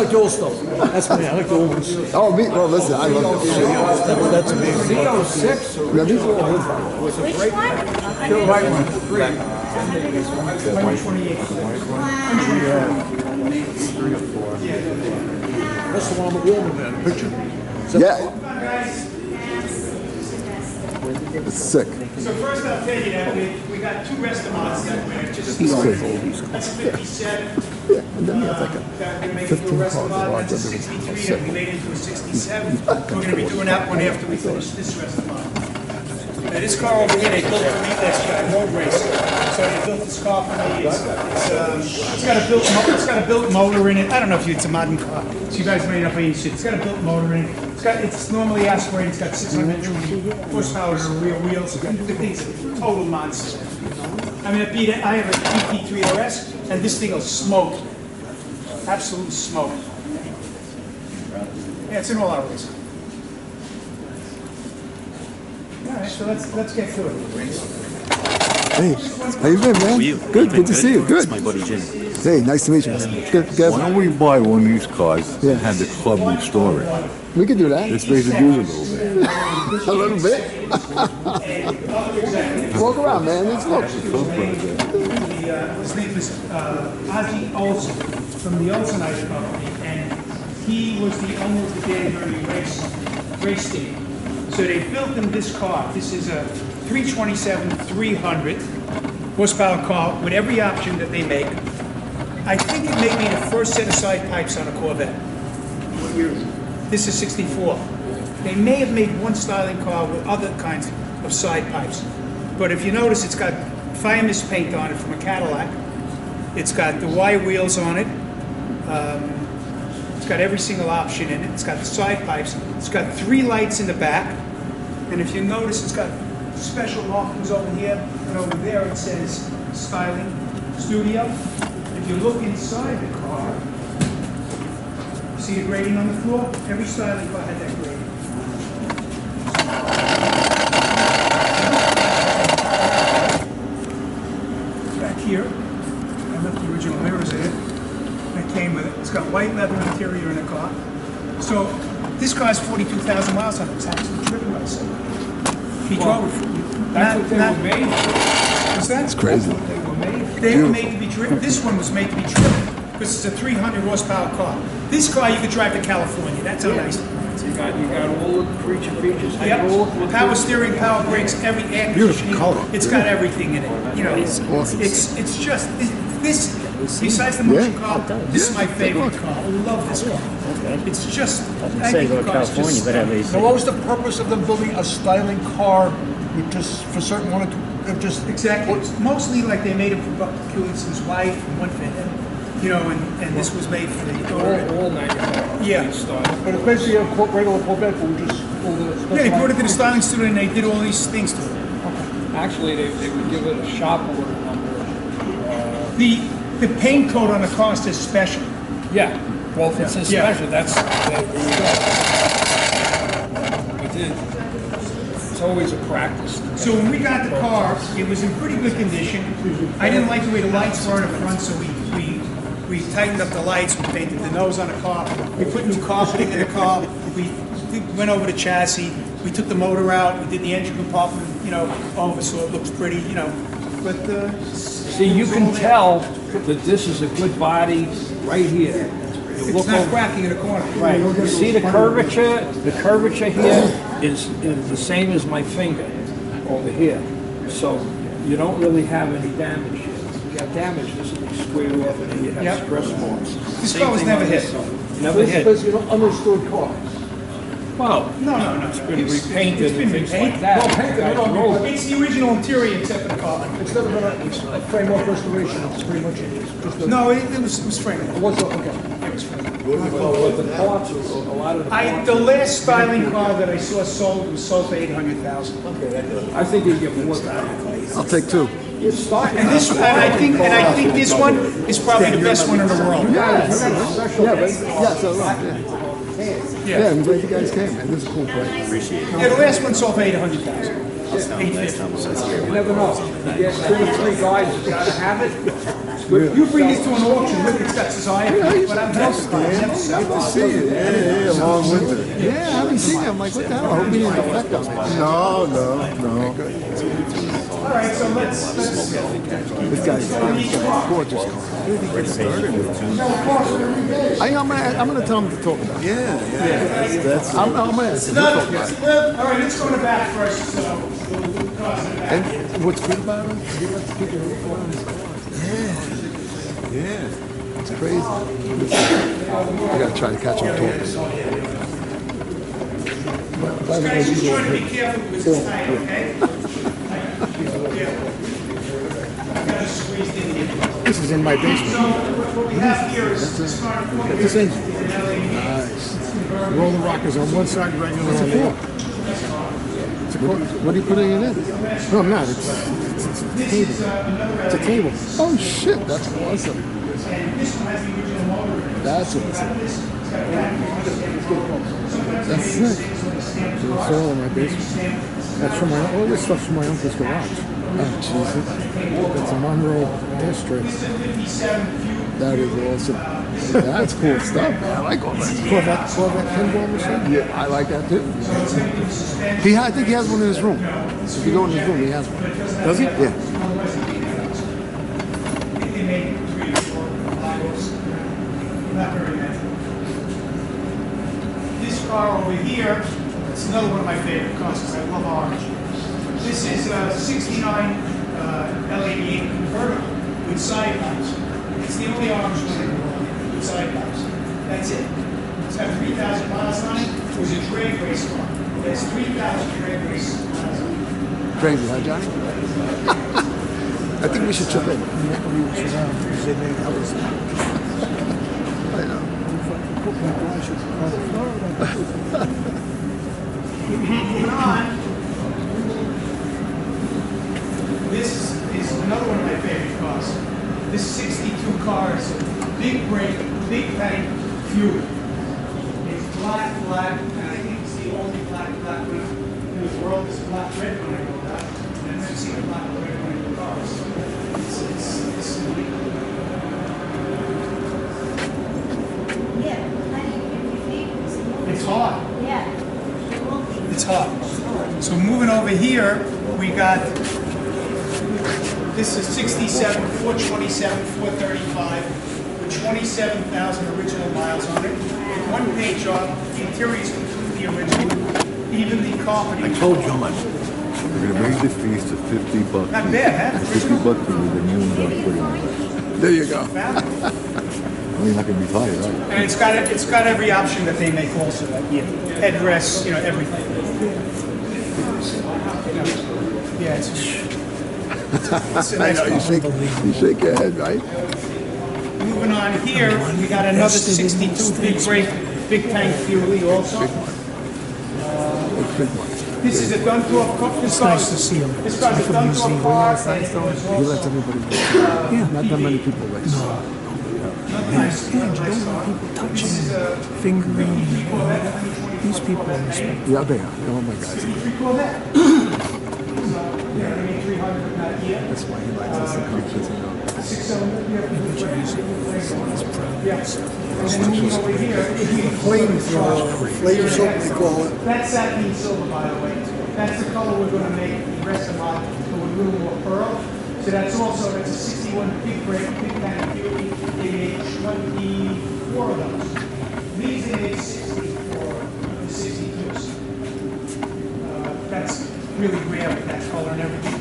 like the old stuff. That's me. I like the old ones. Oh, me? Well, listen, I love this shit. That's amazing. Z06 Now, these are all Which one? The right one. That's the one with the old man, the picture. Yeah. It's sick. So first I'll tell you that we got two restaurants that we're just, that's 57. Yeah, and then you have like a That we're making 15 into a cars, restaurant, large that's a under 63 that we made into a 67. We're gonna be doing that one after we finish this restaurant. Now this car over here, they built for me, that's road racing. So they built this car for me, it's got a built motor in it. I don't know if it's a modern car, so you guys may not be interested. It's got a built motor in it. It's normally aspirated, it's got 620 horsepower to the rear wheels. The thing's a total monster. I mean, I have a GT3 RS, and this thing will smoke. Absolute smoke. Yeah, it's in all our race. All right, so let's get to it. Hey, how you been, man? Good to see you. Good. My buddy Jim. Hey, nice to meet you. Good. Why don't we buy one of these cars and have the club restore it? We could do that. Let's make it usable. A little bit. Walk around, man. Let's look. His name is Ozzy Olsen from the Olsen Ice Company, and he was the owner of the Danbury race team. So they built him this car. This is a 327-300 horsepower car with every option that they make. I think it may be the first set of side pipes on a Corvette. What year is it? This is 64. They may have made one styling car with other kinds of side pipes. But if you notice, it's got fire mist paint on it from a Cadillac. It's got the Y wheels on it. It's got every single option in it. It's got the side pipes. It's got 3 lights in the back. And if you notice, it's got special markings over here. And over there it says Styling Studio. If you look inside the car, see the grating on the floor? Every styling car had that grating. Back here, I left the original mirrors in it. That came with it. It's got white leather interior in the car. So this car's 42,000 miles on it. It's actually driven by someone. He drove it for you. That's what they were made for. What's that? It's crazy. They were made for. They were made to be driven. This one was made to be driven because it's a 300 horsepower car. This car you could drive to California. That's how nice it is. You got all the creature features. Yep. Power steering, power brakes, every air conditioning. It's got everything in it. You know, it's just this. Besides the motion car, this is my favorite car. I love this car. It's just. I think the car is just. So what was the purpose of them building a styling car with just for certain one or two? Just Exactly. It's mostly like they made it for Buck Kulinson's wife and one for him. You know, and this was made for the all manufactured. Yeah. But it's basically a regular Corvette, but we just all the. Yeah, they brought it to the styling studio and they did all these things to it. Actually, they would give it a shop order number. The paint coat on the car says special. Yeah. Well, if it says Yeah. special, that's. It's always a practice. So when we got the car, it was in pretty good condition. I didn't like the way the lights were in the front, so we We tightened up the lights, we painted the nose on the car, we put new carpeting in the car, we went over the chassis, we took the motor out, we did the engine compartment, over so it looks pretty, but... See, you can tell that this is a good body right here. You It's look not over, cracking in the corner. right. You see the curvature? The curvature here is the same as my finger over here. So you don't really have any damage here. You got damage, this will be squared off and then you have Yep. stress points. This Same car was thing never on hit. this side. Never hit. It's an understood car. Well, No. it's been repainted It's been and things repainted. like that. Well, painted, Guys I don't rolled mean- it. It's the original interior except for the car. It's never been a frame-off restoration, it's pretty much just a... No, it was framed. What's up, okay. But the parts, a lot of the parts. The last styling car that I saw sold was sold for $800,000. I think you get more than I'll take two. And I think this one is probably the best one in the world. Yeah, so yeah, I'm glad you guys came, man. This is a cool place. Yeah, the last one sold for $800,000. You never know. You get 2 or 3 guys that gotta have it. It's good. You bring this to an auction, look, it's got society, but I'm just never sell it. See you. Yeah, long winter. Yeah, I haven't seen you. I'm like, what the hell? I hope we didn't affect us. No. All right, so let's This guy's gorgeous car. I'm gonna tell him to talk about it. Yeah. I'm gonna ask him to talk about it. all right, let's go in the back first. And what's good about him? He lets people look on his cars. Yeah. It's crazy. I gotta try to catch him talking. By the way, Guys, you just go try to be ahead. careful with this tire, okay? This is in my basement. So what we have here is this car. This engine. Nice. Roll the rockers on one side, regular on the other. What are you putting it in? No, I'm not. It's a table. It's a table. Oh shit, that's awesome. That's awesome. That's sick. It's all in my basement. That's from all this stuff's from my uncle's garage. Oh Jesus. It's a Monroe history. That is awesome. That's cool stuff, man. I like all that. Corvette pinball machine. Yeah, I like that too. I think he has one in his room. If you go in his room, he has one. Does he? Yeah. This car over here, it's another one of my favorite cars because I love orange. This is a 69 L88 convertible with side pipes. It's the only orange one in the world with side pipes. That's it. It's got 3,000 miles on it. It was a drag race car. It has 3,000 drag race miles on it. Crazy, huh, Johnny? I think we should chip in. I know. Moving on. This is another one of my favorite cars. This 62 car is a big brake, big tank, fuel. It's black, and I think it's the only black one in the world. It's black red when I go out. And I've never seen a black red one in the cars. It's hot. Yeah. It's hot. So moving over here, we got, this is 67, 427, 435, with 27,000 original miles on it. One paint job, the interior is completely original, even the carpeting. I told John, we're gonna raise the fees to $50. Not bad, huh? $50 with a new one put in. There you go. Well, you're not gonna be tired, are you? And it's got every option that they make also, like headrests, everything. Yeah, it's a I nice know, car. you shake your head, right? Moving on here, we got another 62 big brake, big tank fuel also. This is a Dunkirk car. This car's to see him. This car's a Dunkirk car. He lets everybody race. Not that many people race. Touching, fingering, these people are respectful. Yeah, they are. They're all my guys. That's why he likes us to come. 6-cylinder. Yeah. And then over here, Flame soap, they call it. that's satin silver, by the way. That's the color we're going to make the rest of mine with a little more pearl. So that's a 61 big brake, big tank fuel. They made 24 of those. These they made 60 for the 62s. That's really rare with that color and everything.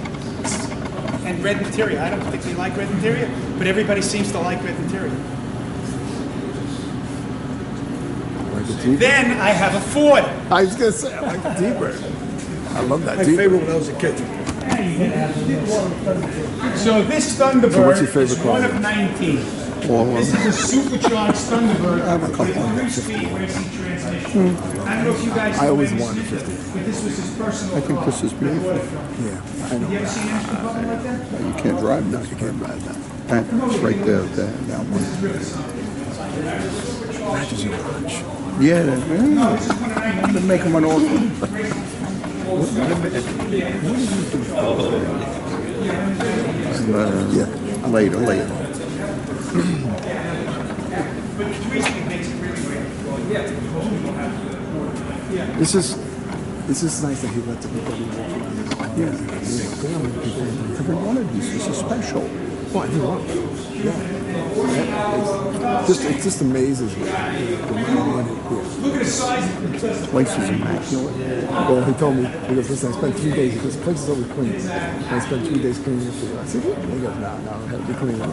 And red interior. I don't particularly like red interior, but everybody seems to like red interior. Then I have a Ford. I was going to say, I like the T-Bird. I love that My T-Bird. favorite when I was a kid. So this Thunderbird So what's your favorite is one car? of 19. All of This them. is a supercharged Thunderbird I have a couple with of a them. 3-speed racing transmission. I don't know if you guys I know always Amos wanted Smith, 50. but this was his personal car. I think this is beautiful. I bought it from him. Yeah, I Have you know. ever seen anything something like that? You can't drive that. You can't drive that. That's right there, that one. That is a ranch. Yeah, they're making one also. Yeah, later. But the 3-speed makes it really great. This is nice that he lets everybody walk around his car. Yeah. Every one of these is a special. What? You want? Yeah. It just amazes me. The money in it here. Look at the size of the The place is immaculate. Well, he told me, because listen, I spent 3 days, because the place is always clean. And I spent 3 days cleaning it for you. I said, yeah. He goes, no, I have to be cleaning it.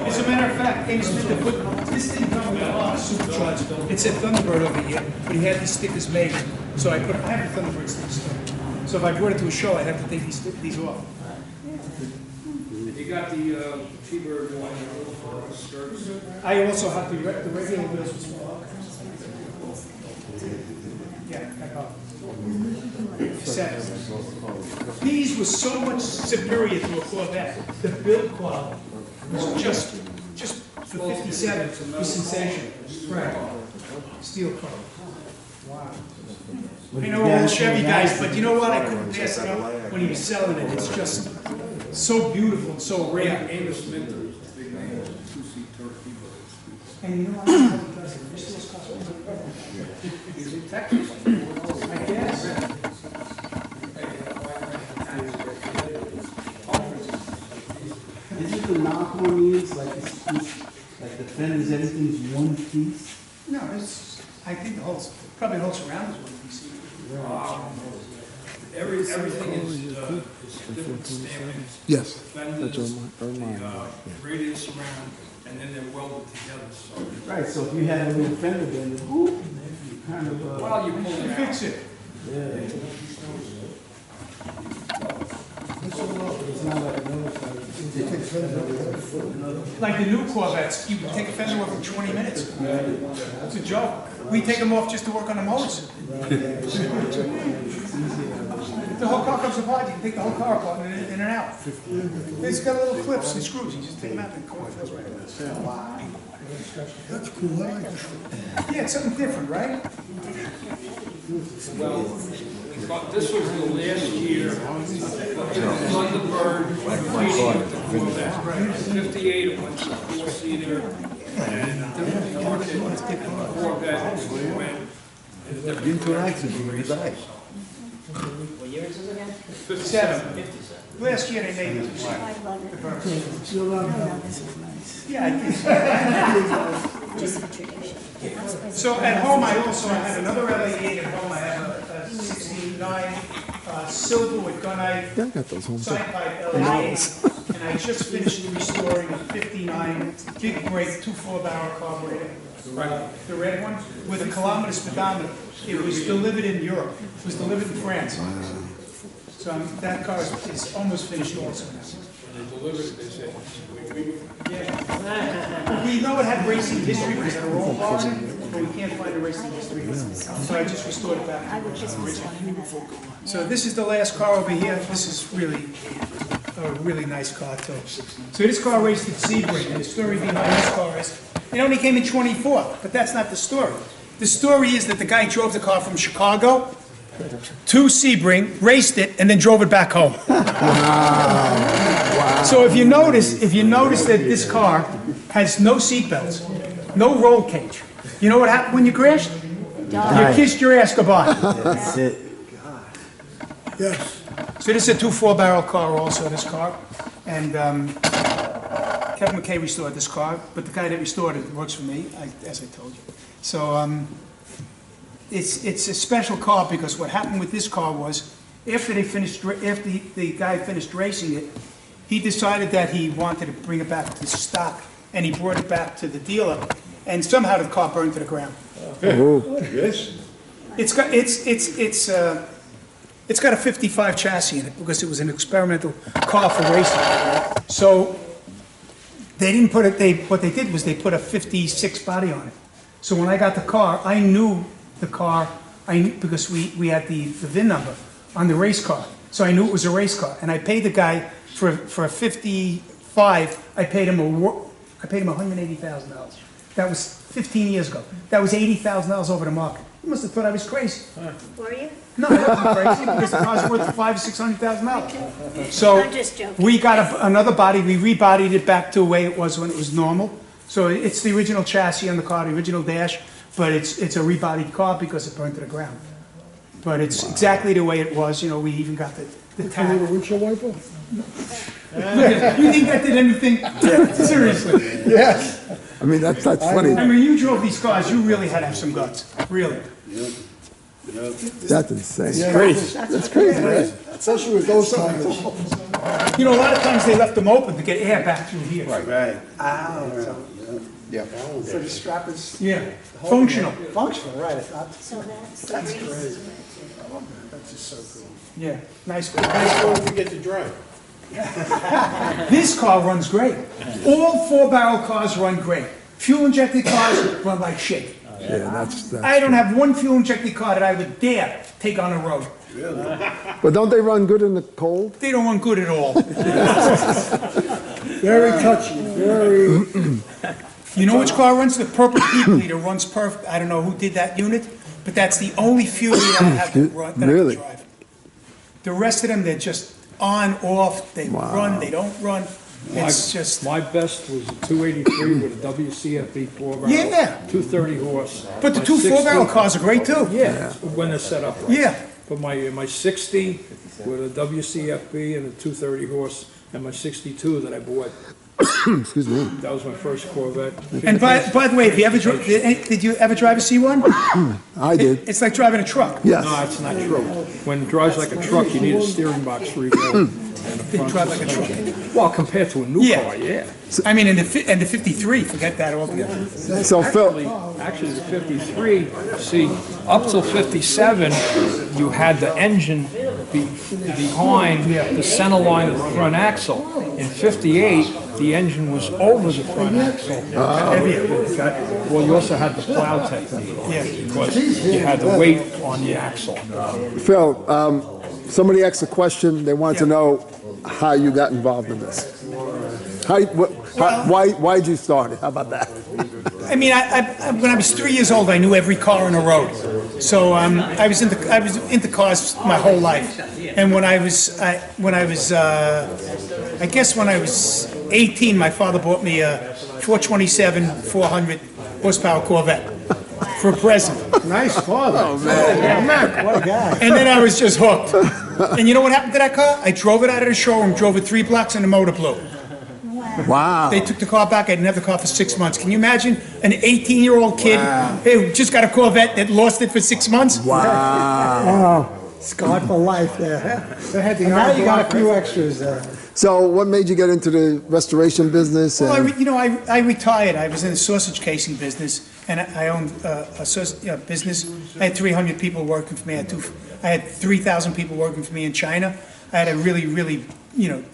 As a matter of fact, Amos Smith, this didn't come with a supercharged. It said Thunderbird over here, but he had these stickers made. So I have the Thunderbird stickers. So if I brought it to a show, I'd have to take these off. You got the T-Bird one for skirts. I also have the regular wheels as well. Yeah, I got it. 7. These were so much superior to a Corvette. The build quality was just for 57 was sensational. Right. Steel car. Wow. I know all the Chevy guys, but you know what? I couldn't pass it up when he was selling it. It's just so beautiful and so rare. Amos Smith is a big name, 2-seat turkey. And you know what? Because it still costs money. Is it Texas? I guess. Isn't the knock on these like the fenders, everything's one piece? No, I think probably the whole surround is one piece. Everything is different stampings. Yes. Fenders, That's mine. radius around, and then they're welded together. So, Right, so if you had a little fender bender, whoop, you kind of, while you pull it out, Fix it. it's not like another fender. Like the new Corvettes, you can take a fender off in 20 minutes. It's a joke. We take them off just to work on the motors. The whole car comes apart, you can take the whole car apart in and out. It's got little clips and screws, you just take them out and the car feels right. That's cool. I like this. Yeah, it's something different, right? well, but this was the last year of Thunderbird, 58, it went to 4-seater, and Corvette went. Into an accident, he died. What year is this again? 7. Last year they made it. I love it. This is nice. Yeah, I guess. Just for tradition. So at home, I also had another LA8 at home. I had a 69 silver with gunite Yeah, I got those home too. side pipe LA8. And I just finished restoring a 59 big brake 2.4-barrel carburetor. The red one with a kilometer speedometer. It was delivered in Europe. It was delivered in France. So that car is almost finished also now. They delivered it, they said, Yeah. We know it had racing history because they're all bars, but we can't find a racing history. So I just restored it back. I would just miss one. So this is the last car over here. This is really a really nice car too. So this car raced at Sebring, and the story behind this car is, it only came in 24, but that's not the story. The story is that the guy drove the car from Chicago to Sebring, raced it, and then drove it back home. So if you notice that this car has no seat belts, no roll cage, you know what happened when you crashed? You kissed your ass goodbye. That's it. Yes. So this is a 2.4-barrel car also, this car. And Kevin McKay restored this car, but the guy that restored it works for me, as I told you. So it's a special car because what happened with this car was after the guy finished racing it, he decided that he wanted to bring it back to stock, and he brought it back to the dealer, and somehow the car burned to the ground. Yes. It's got a 55 chassis in it because it was an experimental car for racing. So they didn't put it. What they did was they put a 56 body on it. So when I got the car, I knew the car. Because we had the VIN number on the race car, so I knew it was a race car. And I paid the guy for a 55. I paid him $180,000. That was 15 years ago. That was $80,000 over the market. You must have thought I was crazy. Were you? No, I wasn't crazy because the car's worth $500,000 or $600,000. So I'm just joking. we got another body. We rebodied it back to the way it was when it was normal. So it's the original chassis on the car, the original dash, but it's a rebodied car because it burned to the ground. But it's exactly the way it was. You know, we even got the tag. A little windshield wiper? You think that did anything? Seriously. Yes. I mean, that's funny. I mean, you drove these cars. You really had to have some guts. Really. That's insane. Yeah, that's crazy, right? Especially with those tires. You know, a lot of times they left them open to get air back through here. Right. So the strap is Yeah. Functional. functional, right? It's not, So that's the that's race. crazy. That's just so cool. Yeah. Nice. We get to drive. This car runs great. All 4-barrel cars run great. Fuel-injected cars run like shit. Yeah, that's I don't have one fuel-injected car that I would dare take on the road. But don't they run good in the cold? They don't run good at all. Very touchy, very. You know which car runs? The purple people eater runs perfect. I don't know who did that unit, but that's the only fuel eater I have that I can Really? drive. The rest of them, they're just on, off, they run, they don't run. It's just, My best was a 283 with a WCFB 4-barrel. Yeah. 230 horse. but the My two 60 4-barrel cars are great too. Yeah, when they're set up right. Yeah. But my 60 with a WCFB and a 230 horse, and my 62 that I bought, Excuse me. that was my first Corvette. And by the way, have you ever did you ever drive a C1? I did. It's like driving a truck. Yes. No, it's not true. When it drives like a truck, you need a steering box rebuild. They drive like a truck. Well, compared to a new Yeah. car, yeah. I mean, and the 53, forget that altogether. So Phil, Actually, the 53, see, up till 57, you had the engine behind the center line of the front axle. In 58, the engine was over the front axle. Well, you also had the plow technique. Because you had the weight on the axle. Phil, somebody asked a question. They wanted to know how you got involved in this. Why did you start it? How about that? I mean, when I was 3 years old, I knew every car on the road. So I was into cars my whole life. And when I was 18, my father bought me a 427 400 horsepower Corvette for a present. Nice father. Oh, man. What a guy. And then I was just hooked. And you know what happened to that car? I drove it out of the showroom, drove it 3 blocks, and the motor blew. Wow. They took the car back. I didn't have the car for 6 months. Can you imagine an 18-year-old kid who just got a Corvette that lost it for 6 months? Wow. Oh, scarred for life there. And now you got a few extras there. So what made you get into the restoration business? Well, And, I retired. I was in the sausage casing business, and I owned a business. I had 300 people working for me. I had 3,000 people working for me in China. I had a really,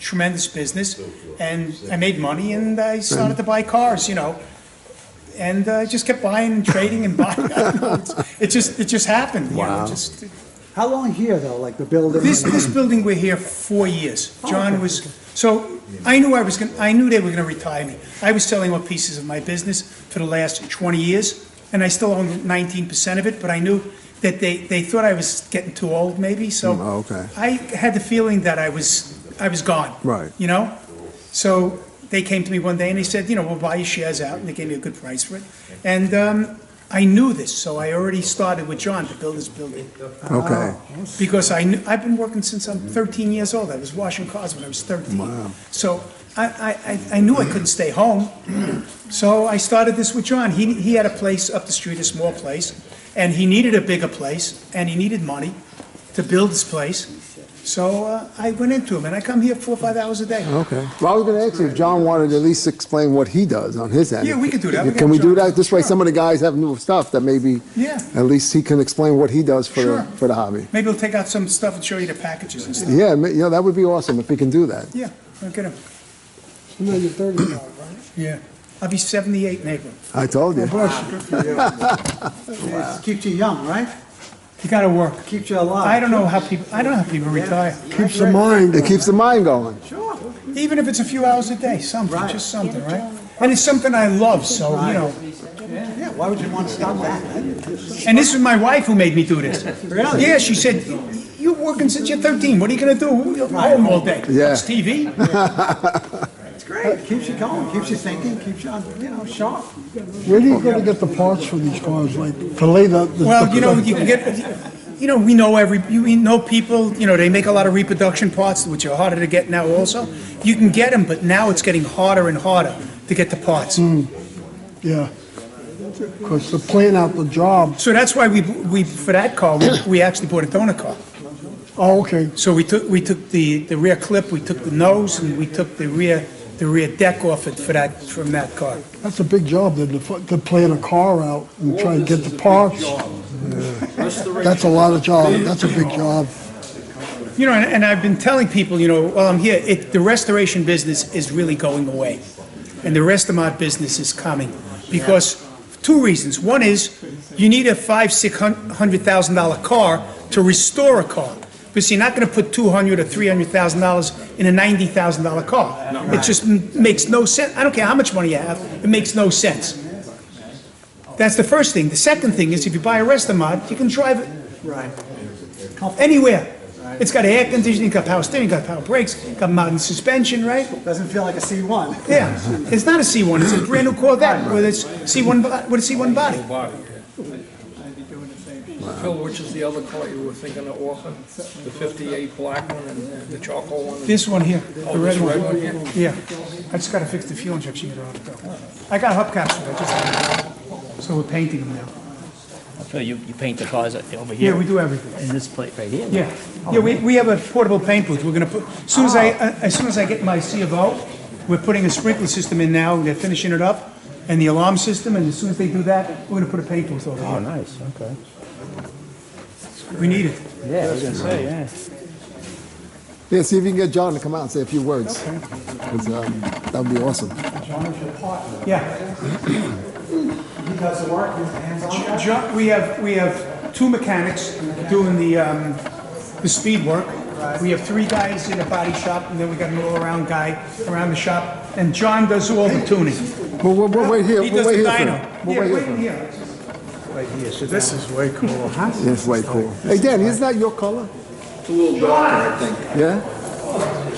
tremendous business, and I made money, and I started to buy cars, and I just kept buying and trading and buying. It just happened. Wow. How long here though, like the building? This building, we're here 4 years. John was, so I knew they were gonna retire me. I was selling off pieces of my business for the last 20 years, and I still own 19% of it, but I knew that they thought I was getting too old maybe, so okay. I had the feeling that I was gone. Right. So they came to me one day and they said, you know, we'll buy your shares out, and they gave me a good price for it. And I knew this, so I already started with John to build this building. Okay. Because I've been working since I'm 13 years old. I was washing cars when I was 13. Wow. So I knew I couldn't stay home. So I started this with John. He had a place up the street, a small place, and he needed a bigger place, and he needed money to build this place. So I went into him, and I come here 4 or 5 hours a day. Okay. Well, I was going to ask you if John wanted to at least explain what he does on his end. Yeah, we can do that. Can we do that? This way some of the guys have new stuff that maybe Yeah. at least he can explain what he does for, Sure. for the hobby. Maybe we'll take out some stuff and show you the packages and stuff. Yeah, that would be awesome if we can do that. Yeah, I'll get him. So now you're 35, right? Yeah. I'll be 78 in April. I told you. Keeps you young, right? You gotta work. Keeps you alive. I don't know how people retire. Keeps the mind. It keeps the mind going. Even if it's a few hours a day, something, just something, right? And it's something I love, so, you know. Yeah, why would you want to stop that? And this is my wife who made me do this. Really? Yeah, she said, you're working since you're 13, what are you gonna do? You're home all day. Yeah. Watch TV? It's great. Keeps you going, keeps you thinking, keeps you, sharp. Where do you go to get the parts for these cars, like, to lay the... Well, you know, you can get, you know, we know people, you know, they make a lot of reproduction parts, which are harder to get now also. You can get them, but now it's getting harder and harder to get the parts. Yeah. Because to plan out the job... So that's why we for that car, we actually bought a donor car. Oh, okay. So we took the rear clip, we took the nose, and we took the rear deck off it from that car. That's a big job, then, to plan a car out and try and get the parts. That's a lot of job. That's a big job. You know, and I've been telling people, you know, while I'm here, the restoration business is really going away, and the Restomod business is coming because two reasons. One is you need a $500,000-$600,000 car to restore a car. Because you're not going to put $200,000 or $300,000 in a $90,000 car. No. It just makes no sense. I don't care how much money you have, it makes no sense. That's the first thing. The second thing is if you buy a Restomod, you can drive it anywhere. It's got air conditioning, got power steering, got power brakes, got mountain suspension, right? Doesn't feel like a C1. Yeah, it's not a C1. It's a brand new Corvette with its C1 with a C1 body. Phil, which is the other car you were thinking of offering? The 58 black one and the charcoal one? This one here, the red red one. one here? Yeah, I just got to fix the fuel injection. I got hubcaps for it, so we're painting them now. So you paint the cars over here? Yeah, we do everything. In this plate right here? Yeah, yeah. We have a portable paint booth. We're gonna put as soon as I get my C of O, we're putting a sprinkler system in now. They're finishing it up, and the alarm system. And as soon as they do that, we're gonna put a paint booth over here. Oh, nice. Okay. We need it. Yeah, I was gonna say, yeah. Yeah, see if you can get John to come out and say a few words. That would be awesome. Yeah. He does the work, he's hands-on. John, we have two mechanics doing the speed work. We have 3 guys in a body shop, and then we got an all-around guy around the shop. And John does all the tuning. We'll wait here. He We'll does wait the here. dyno. We'll Yeah, wait here. wait for him. here. Right here, so this is way cool, huh? It's way cool. Hey, Danny, isn't that your color? It's a little darker, I think. Yeah?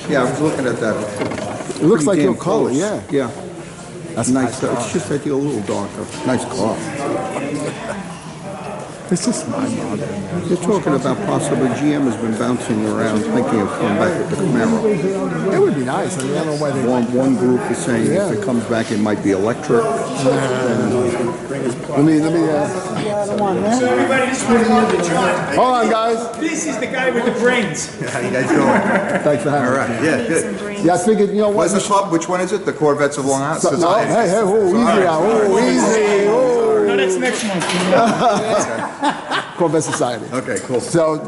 Yeah, I was looking at that. It looks like Pretty your damn color, close. yeah. Yeah. That's nice. It's just I feel a little darker. Nice car. It's just my model. They're talking about possibly GM has been bouncing around thinking of coming back with the Camaro. It would be nice. I mean, I don't know why they... One group is saying if it comes back, it might be electric. Let me So everybody, this is my father, John. Hold on, guys. This is the guy with the brains. How you guys doing? Thanks for having me. All right. Yeah, good. Yeah, I figured, you know what? What's the club? Which one is it? The Corvettes of Long Island No, Society? hey, oh, easy now. Oh, easy. Oh. No, that's next month. Corvette Society. Okay, cool. So,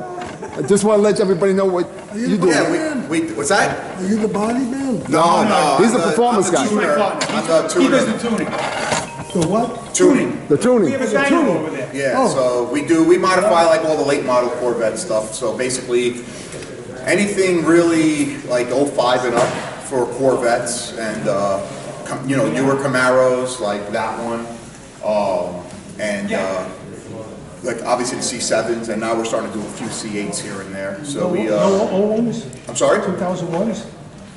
I just want to let everybody know what you do. Yeah, what's that? Are you the body man? No. He's the performance guy. I'm the He tuner. does the tuning. The what? Tuning. The tuning. We have a dyno over there. Yeah, so we modify like all the late model Corvette stuff. So basically, anything really like 05 and up for Corvettes and newer Camaros like that one, and like obviously the C7s, and now we're starting to do a few C8s here and there. So we. No old ones? I'm sorry. 2001s?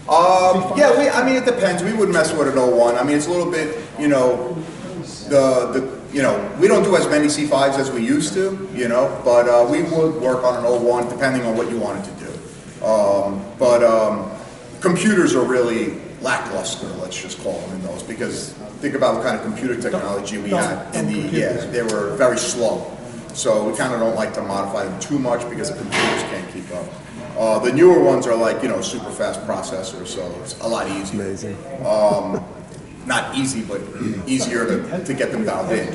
Yeah, I mean, it depends. We would mess with an 01. I mean, it's a little bit, you know, we don't do as many C5s as we used to, you know, but we would work on an 01 depending on what you wanted to do. Computers are really lackluster, let's just call them in those, because think about what kind of computer technology we had in the, they were very slow. So we kind of don't like to modify them too much because the computers can't keep up. The newer ones are like, you know, super fast processors, so it's a lot easier. Amazing. Not easy, but easier to get them dialed in.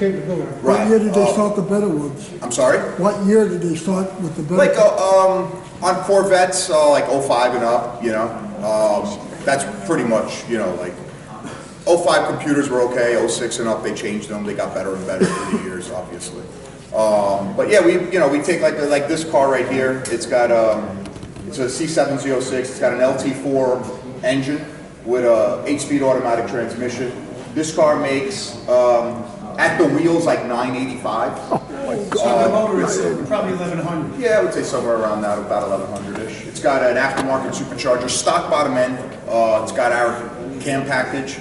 What year did they start the better ones? I'm sorry? What year did they start with the better? Like on Corvettes, like 05 and up, you know. That's pretty much, you know, like 05 computers were okay, 06 and up they changed them, they got better and better through the years, obviously. But yeah, we take like this car right here. It's got it's a C706. It's got an LT4 engine with a 8-speed automatic transmission. This car makes at the wheels like 985. So the motor is probably 1100. Yeah, I would say somewhere around that, about 1100-ish. It's got an aftermarket supercharger, stock bottom end. It's got our cam package.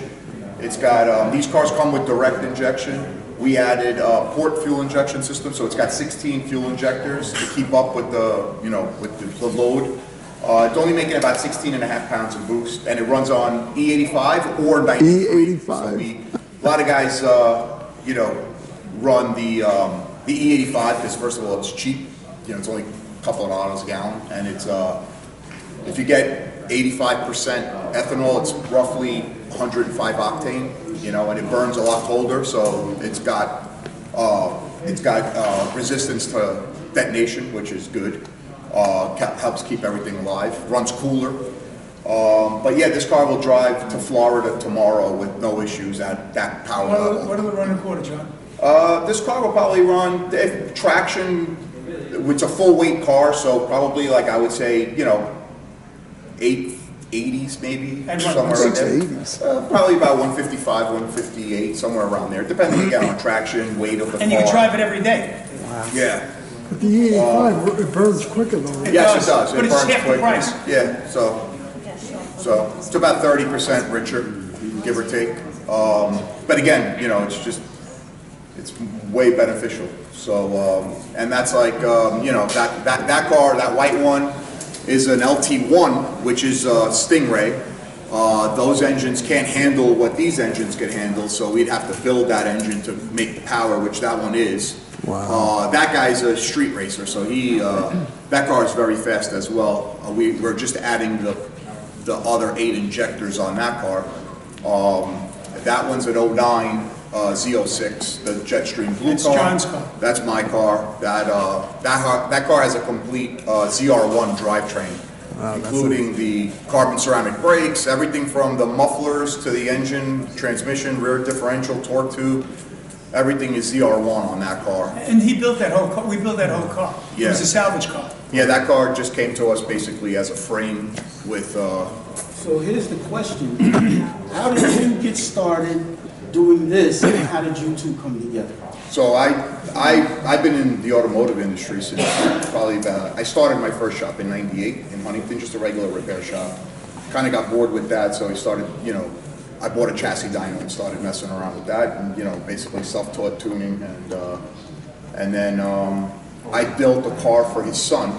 It's got these cars come with direct injection. We added port fuel injection system, so it's got 16 fuel injectors to keep up with the, you know, with the load. It's only making about 16.5 pounds of boost, and it runs on E85 or 93. E85. So a lot of guys, you know, run the E85 because first of all it's cheap. You know, it's only a couple of dollars a gallon, and it's if you get 85% ethanol, it's roughly 105 octane. You know, and it burns a lot colder, so it's got resistance to detonation, which is good. Helps keep everything alive. Runs cooler. But yeah, this car will drive to Florida tomorrow with no issues at that power level. What are the running quarter, John? This car will probably run, if traction, it's a full weight car, so probably like I would say, you know, 880s maybe, And somewhere around there. 680s. Probably about 155, 158, somewhere around there, depending again on traction, weight of the car. And you can drive it every day. Yeah. But the E85, it burns quicker though. Yes, it does. But It it's burns half the quicker. price. Yeah, so it's about 30% richer, give or take. But again, you know, it's way beneficial. So, and that's like, you know, that car, that white one, is an LT1, which is a Stingray. Those engines can't handle what these engines can handle, so we'd have to build that engine to make the power, which that one is. Wow. That guy's a street racer, so that car is very fast as well. We're just adding the other 8 injectors on that car. That one's an 09 Z06, the Jetstream blue That's car. John's car. That's my car. That car has a complete ZR1 drivetrain, including the carbon ceramic brakes, everything from the mufflers to the engine, transmission, rear differential, torque tube. Everything is ZR1 on that car. And he built that whole car. We built that whole car. Yeah. It was a salvage car. Yeah, that car just came to us basically as a frame with. So here's the question: how did you get started doing this, and how did you two come together? So I've been in the automotive industry since probably I started my first shop in '98 in Huntington, just a regular repair shop. Kind of got bored with that, so I started, you know, I bought a chassis dyno and started messing around with that, and you know, basically self-taught tuning, and then I built a car for his son,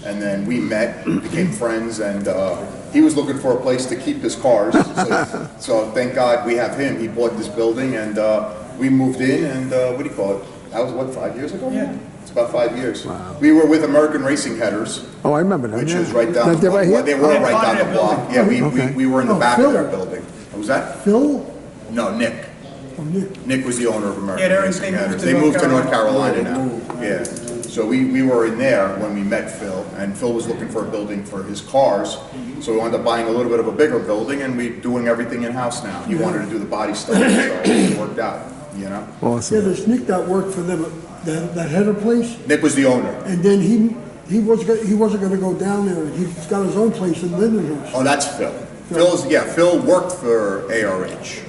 and then we met, became friends, and he was looking for a place to keep his cars, so thank God we have him. He bought this building, and we moved in, and what do you call it? That was what, 5 years ago? Yeah. It's about 5 years. Wow. We were with American Racing Headers. Oh, I remember that. Which yeah. is right down the They're right here? block. They were right down the block. Yeah, we were in the back of their building. What was that? Phil? No, Nick. Oh, Nick. Nick was the owner of American Yeah, Racing Headers. They moved to North Carolina now. Yeah. So we were in there when we met Phil, and Phil was looking for a building for his cars. So we wound up buying a little bit of a bigger building, and we're doing everything in-house now. He wanted to do the body stuff, so it worked out, you know? Awesome. Yeah, there's Nick that worked for them, that header place, Nick was the owner. and then he wasn't gonna go down there. He's got his own place in Lindenhurst. Oh, that's Phil. Phil worked for ARH.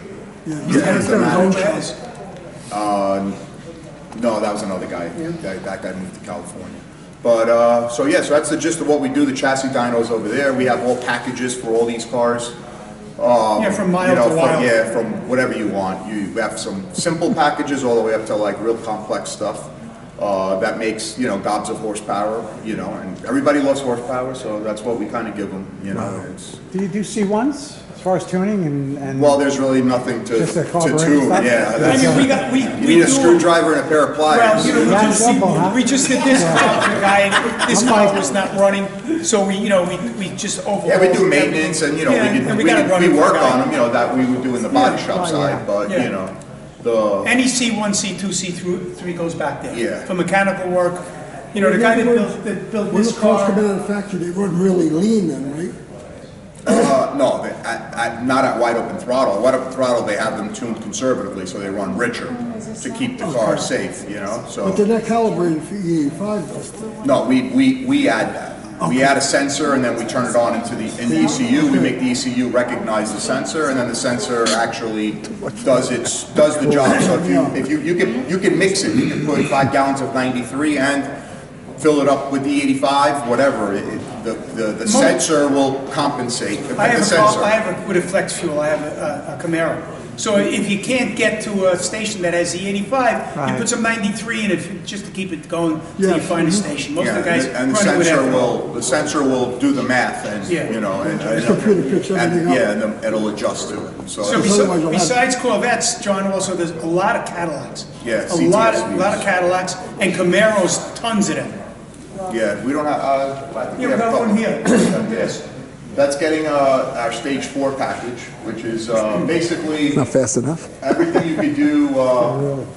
Yeah, He's got his own shop. No, that was another guy. That guy moved to California. But, so yeah, so that's the gist of what we do, the chassis dynos over there. We have all packages for all these cars. Yeah, from mild to wild. Yeah, from whatever you want. You have some simple packages all the way up to like real complex stuff. That makes, gobs of horsepower, and everybody loves horsepower, so that's what we kind of give them, Do you do C1s as far as tuning and? Well, there's really nothing to Just a tune, carburetor stuff? yeah. You need a screwdriver and a pair of pliers. Well, we just did this guy, this car was not running, so we just overhauled. Yeah, we do maintenance and, we work on them, that we would do in the body shop side, but, Any C1, C2, C3 goes back there. Yeah. For mechanical work, the guy that built When this the cars car. come out of the factory, they run really lean then, right? No, not at wide open throttle. Wide open throttle, they have them tuned conservatively, so they run richer to keep the car safe, so. But they're not calibrated for E85 though. No, we add that. We add a sensor and then we turn it on in the ECU. We make the ECU recognize the sensor, and then the sensor actually does the job. So if you can mix it, you can put 5 gallons of 93 and fill it up with the 85, whatever. The sensor will compensate. I have with a flex fuel, I have a Camaro. So if you can't get to a station that has the 85, you put some 93 in it just to keep it going till you find a station. Most of the guys and the sensor will do the math, and The computer picks everything up. and then it'll adjust to it. So besides Corvettes, John, also there's a lot of Cadillacs. Yeah, a lot of Cadillacs and Camaros, tons of them. Yeah, we don't have. I think Yeah, we have a got one couple. here. Yes. That's getting our stage 4 package, which is basically Not fast enough. everything you could do.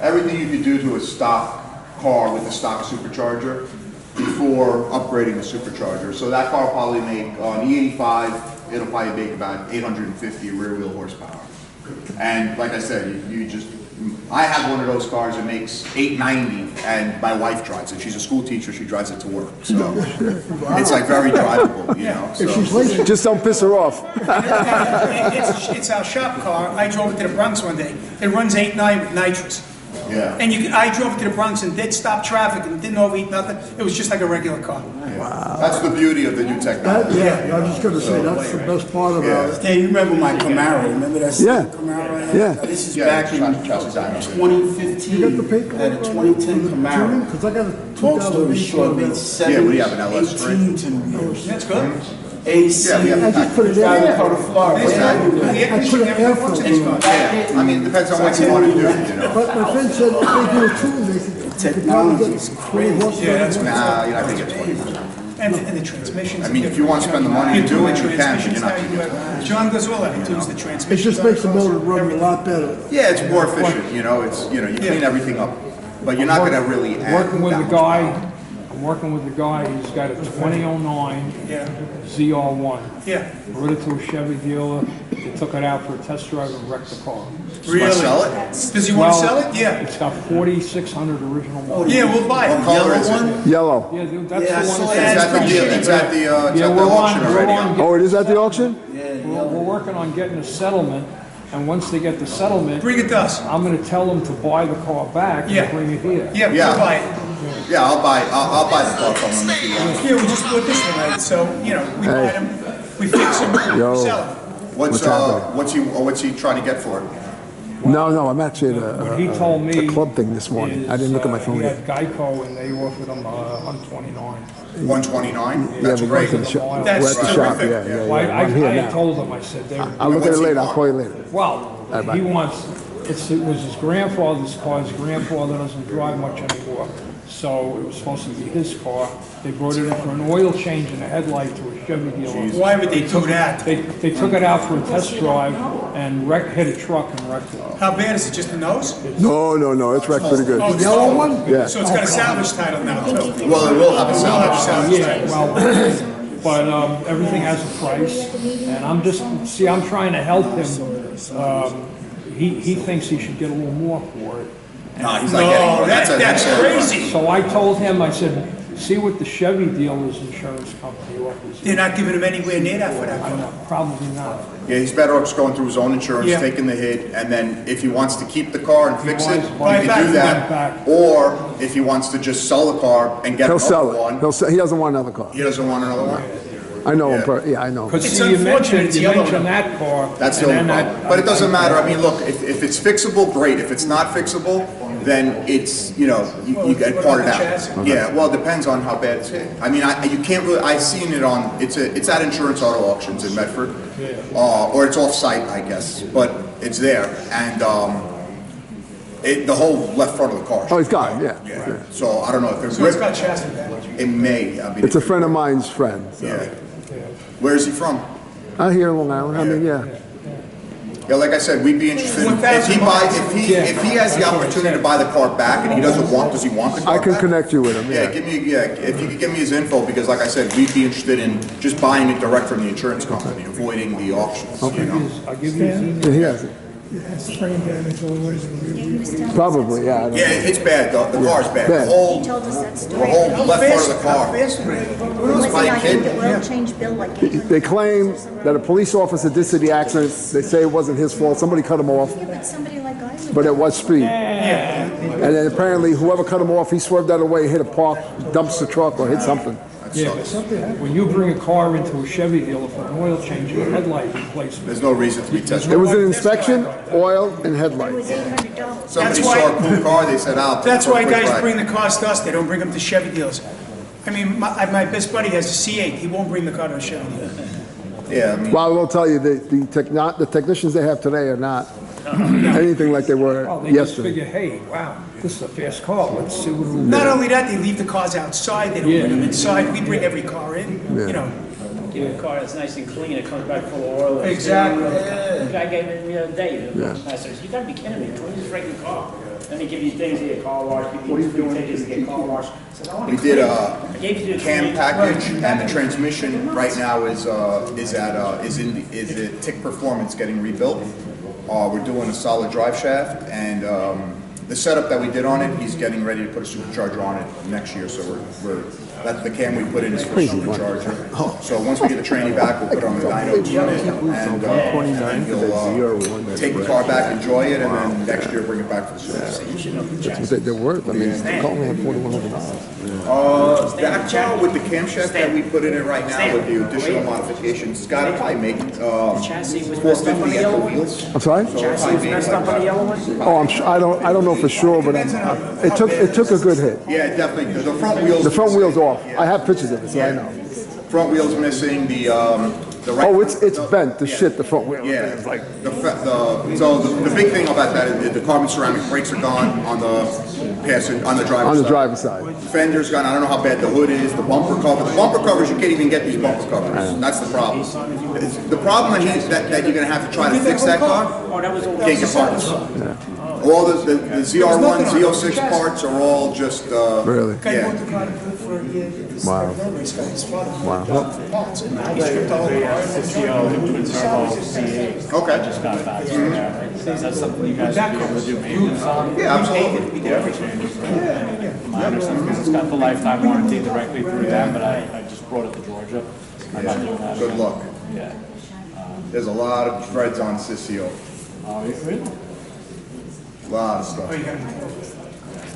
Everything you could do to a stock car with a stock supercharger before upgrading the supercharger. So that car will probably make on the 85. It'll probably make about 850 rear wheel horsepower. And like I said, I have one of those cars that makes 890, and my wife drives it. She's a school teacher. She drives it to work. So it's like very drivable, So. Just don't piss her off. It's our shop car. I drove it to the Bronx one day. It runs 8.9 with nitrous. Yeah. And I drove it to the Bronx and did stop traffic and didn't overheat nothing. It was just like a regular car. Yeah. Wow. That's the beauty of the new technology. I was just going to say, that's the best part about it. Hey, you remember my Camaro? Remember that Camaro I had? Yeah. This is back in 2015. Had a 2010 Camaro. Because I got a Long story short, made 7, we have an LS3. 18 to me. That's good. AC. Yeah, we have I just put it in Driving there. car to Florida. I put an air filter in it. Yeah. I mean, it depends on what you want to do, But my friend said if they do a tune, they could probably get 20 horsepower. Yeah, that's Nah, you're not going to get 20%. And the transmissions. I mean, if you want to spend the money to do it, you can, but you're not going to get it. John does all that. He tunes the transmission. It just makes the motor run a lot better. Yeah, it's more efficient, It's, you clean everything up. But you're not going to really add Working with that the much guy, power. I'm working with the guy, he's got a 2009 ZR1. Yeah. Brought it to a Chevy dealer, they took it out for a test drive and wrecked the car. Really? Sell it? Does he want to sell it? Yeah. It's got 4,600 original miles. Yeah, we'll buy it. What color is it? Yellow. Yeah, dude, that's Yeah, I the saw one. that. It's at the auction already. Oh, it is at the auction? We're working on getting a settlement, and once they get the settlement, Bring it to us. I'm gonna tell them to buy the car back and bring it here. Yeah, we'll buy it. Yeah, I'll buy the car from them if you want. Yeah, we just put this one right. So, we buy them, we fix them, we sell them. What's he trying to get for it? No, I'm actually at What he told me a club thing this morning. I didn't look at my phone He yet. had Geico and they offered him 129. 129? Yeah, That's we're great. going to the shop. We're at That's the shop, terrific. yeah. Well, I'm here I now. told him, I said, I'll look at it later. I'll call you later. well, Bye-bye. he wants, it was his grandfather's car. His grandfather doesn't drive much anymore. So it was supposed to be his car. They brought it in for an oil change in the headlight to a Chevy dealer. Why would they do that? They took it out for a test drive and hit a truck and wrecked it. How bad is it? Just the nose? No, it's wrecked pretty good. Oh, The yellow one? Yeah. So it's got a salvage title now, too. Well, it will have a salvage. Yeah, well, but everything has a price, and I'm trying to help him. He thinks he should get a little more for it. No, he's not getting more. That's crazy. So I told him, I said, See what the Chevy dealer's insurance company offers. They're not giving him anywhere near that for that car. Probably not. Yeah, he's better off just going through his own insurance, Yeah. taking the hit, and then if he wants to keep the car and fix it, he buy it can do back. that. Or if he wants to just sell the car and get He'll another sell one, it. He doesn't want another car. he doesn't want another one. I know him. Yeah. I know him. Because It's see, you unfortunate it's mentioned yellow. that car. That's the and only then problem. But it doesn't matter. I mean, look, if it's fixable, great. If it's not fixable, then it's, you get parted out. Yeah, well, it depends on how bad it's hit. I mean, you can't really, I've seen it on, it's at Insurance Auto Auctions in Medford. Or it's off-site, I guess, but it's there. And the whole left front of the car. Oh, he's got it, yeah. Yeah. So I don't know if there's. So it's got chassis damage. It may. I mean, It's a friend of mine's friend. So. Yeah. Where is he from? I hear Long Island. I mean, yeah. Yeah, like I said, we'd be interested if he has the opportunity to buy the car back and he doesn't want, does he want the car I can back? connect you with him. Yeah, if you could give me his info, because like I said, we'd be interested in just buying it direct from the insurance company, avoiding the auctions. Okay. I'll give you his email. Yeah, he has it. It has spring damage all the way. Probably, yeah. I don't know. Yeah, it's bad though. The car's bad. Bad. The whole He told us that the story. whole left part of the car. Was it not in the oil change bill like $800? They claim that a police officer did see the accident. They say it wasn't his fault. Somebody cut him off, Yeah, but somebody like I would. but it was speed. And then apparently, whoever cut him off, he swerved out of the way, hit a park, dumps the truck, or hit something. Yeah, when you bring a car into a Chevy dealer for an oil change or headlight replacement. There's no reason to be tested. It was an inspection, oil, and It headlights. was $800. Somebody That's why- saw a cool car, they said, "I'll take That's it for a why quick guys ride." bring the cars to us, they don't bring them to Chevy dealers. I mean, my best buddy has a C8, he won't bring the car to a Chevy dealer. Yeah, I mean, Well, I will tell you, the technicians they have today are not anything like they were Oh, they just yesterday. figure, hey, wow, this is a fast car, let's see what it'll do. Not only that, they leave the cars outside, they don't bring them inside, we bring every car in, Give a car that's nice and clean, it comes back full of oil. Exactly. The guy gave it the other day. Yeah. I said, you gotta be kidding me, 20 is right in the car. Then they give you things to get car wash, give you free tickets to get car wash. I said, I want we to did clean. a I gave you the cam clean. package, and the transmission right now is at Tick Performance getting rebuilt. We're doing a solid drive shaft, and the setup that we did on it, he's getting ready to put a supercharger on it next year. So that's the cam we put in is for supercharger. So once we get the tranny back, we'll put it on the dyno unit, and he'll take the car back, enjoy it, and then next year bring it back for the service. That's what they're worth. I mean, they call me at $4,100. That car with the camshaft that we put in it right now with the additional modifications, it's got to probably make Chassis was messed up on the 450 yellow at the one? wheels. I'm sorry? Chassis was messed up on the yellow one? Oh, I'm sure, I don't know for sure, but it took a good hit. Yeah, definitely. The front wheels. The front wheel's off. I have pictures of it, so I know. Front wheel's missing. The right. Oh, it's bent to shit. The front wheel. Yeah. It's like So the big thing about that is the carbon ceramic brakes are gone on the driver's side. Fender's gone. I don't know how bad the hood is. The bumper cover. The bumper covers, you can't even get these bumper covers. That's the problem. The problem that you're gonna have to try to fix that car. Oh, that was all. Can't get parts. All the ZR1, Z06 parts are all just really. Guy yeah. bought the car for a year. Wow. Wow. Okay. That's something you guys can do maintenance on? Yeah, absolutely. My understanding is it's got the lifetime warranty directly through them, but I just brought it to Georgia. I'm not doing that. Good luck. Yeah. There's a lot of threads on Sissio. Oh, really? A lot of stuff.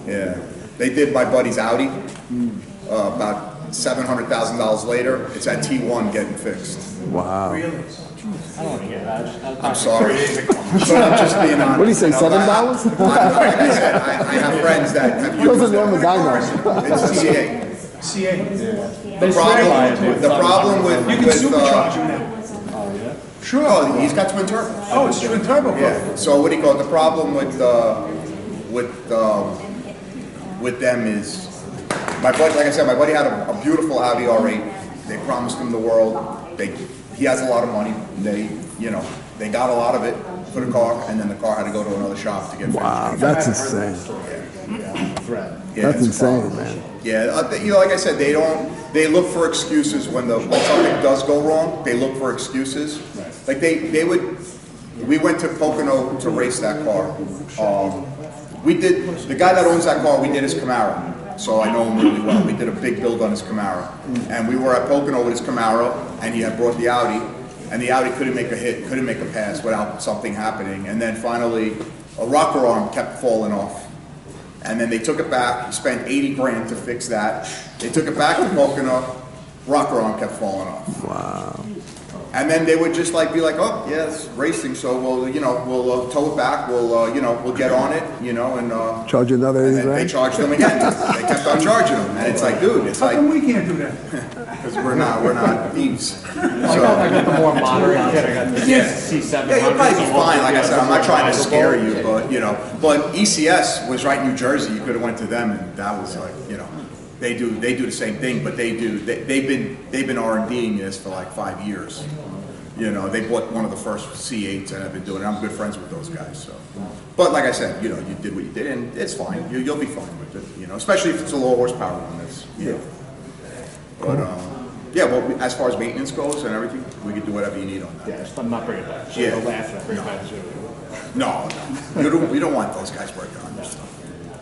Yeah. They did my buddy's Audi. About $700,000 later, it's at T1 getting fixed. Wow. I don't want to hear that. I'm sorry. But I'm just being honest. What do you say, $7? Like I said, I have friends that have used Those are the numbers I know. It's CA. CA. The problem with You can supercharge him now. Sure. Oh, he's got twin turbo. Oh, it's twin turbo. Yeah. So what do you call it? The problem with them is my buddy. Like I said, my buddy had a beautiful Audi R8. They promised him the world. He has a lot of money. They got a lot of it for the car, and then the car had to go to another shop to get fixed. Wow, that's insane. Yeah, That's insane, man. Yeah, like I said, they look for excuses when something does go wrong. They look for excuses. Like we went to Pocono to race that car. The guy that owns that car, we did his Camaro. so I know him really well. We did a big build on his Camaro, and we were at Pocono with his Camaro, and he had brought the Audi, and the Audi couldn't make a hit, couldn't make a pass without something happening, and then finally a rocker arm kept falling off, and then they took it back, spent 80 grand to fix that. They took it back to Pocono, rocker arm kept falling off. Wow. And then they would just like be like, oh yeah, it's racing, so we'll tow it back, we'll get on it, and Charge you another 80 and then grand? they charged them again. They kept on charging them, and it's like, dude, it's How like, come we can't do that? because we're not thieves. I got the more moderate kit, I got the C700. Yeah, you'll probably be fine. Like I said, I'm not trying to scare you, but but ECS was right in New Jersey. You could have went to them, and that was like, they do the same thing, but they've been R&Ding this for like 5 years. They bought one of the first C8s, and I've been doing it. I'm good friends with those guys. So, but like I said, you did what you did, and it's fine. You'll be fine with it. Especially if it's a low horsepower one. That's But yeah, well, as far as maintenance goes and everything, we can do whatever you need on that. Yeah, I'm not bringing it back. Yeah. Bring it back to No, we don't want those guys working on this stuff.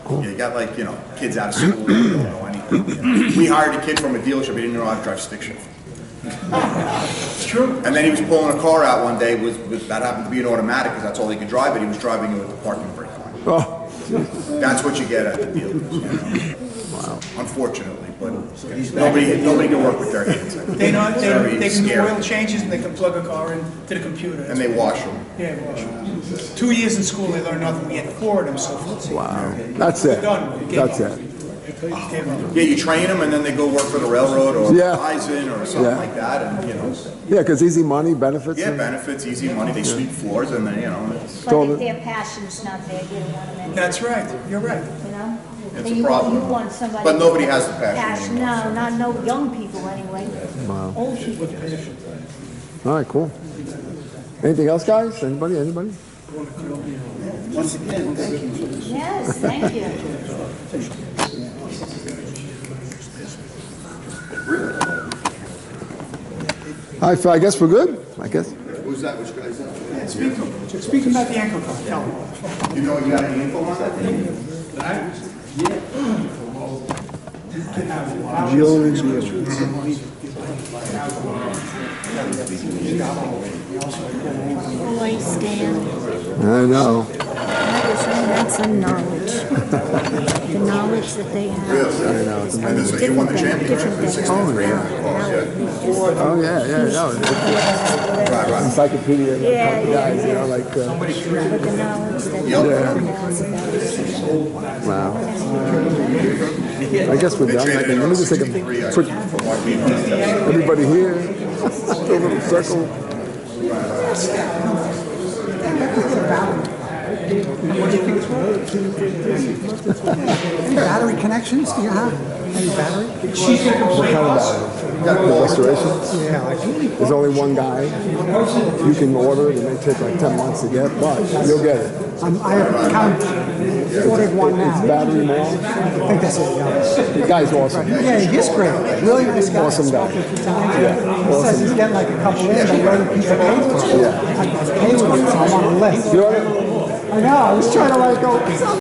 Yeah, you got like kids out of school who don't know anything. We hired a kid from a dealership. He didn't know how to drive stick shift. It's true. And then he was pulling a car out one day. That happened to be an automatic because that's all he could drive. But he was driving it with the parking brake on. Oh. That's what you get at the dealers. Wow. Unfortunately, but nobody can work with their hands. They can do oil changes and they can plug a car into the computer. And they wash them. Yeah, wash them. 2 years in school, they learned nothing. We had 4 of them so far. Wow. That's it. That's it. Yeah, you train them and then they go work for the railroad or Verizon or something like that, and Yeah, because easy money, benefits. Yeah, benefits, easy money. They sweep floors and then it's But if their passion's not there, you don't want them anyway. That's right. You're right. It's And a problem. You want somebody. But nobody has the passion No, no young people anyway. Wow. Old people. All right, cool. Anything else, guys? Anybody? Once again, thank you. Yes, thank you. All right, Phil, I guess we're good. I guess. Who's that? Which guy's that? Speaking about the ankle car, tell them. You know you got any info on that thing? Boy, Stan. I know. That's some knowledge. The knowledge that they have. Really? I know. It's And amazing. you won the championship in 63. Oh, yeah. No. Right. Encyclopedia. Guys, like. But the knowledge that Yeah. Wow. I guess we're done. Let me just take a quick. Everybody here. A little circle. Any battery connections do you have? Any battery? What kind of battery? The restoration? Yeah, There's only one guy. You can order it. It may take like 10 months to get, but you'll get it. I have ordered one now. It's battery mall. I think that's it, yeah. The guy's awesome. Yeah, he's great. Really nice guy. Awesome guy. Yeah. He says he's getting like a couple in, but ready to pay for it. Yeah. I pay with it, so I'm on the list. You ordered? I know, I was trying to go.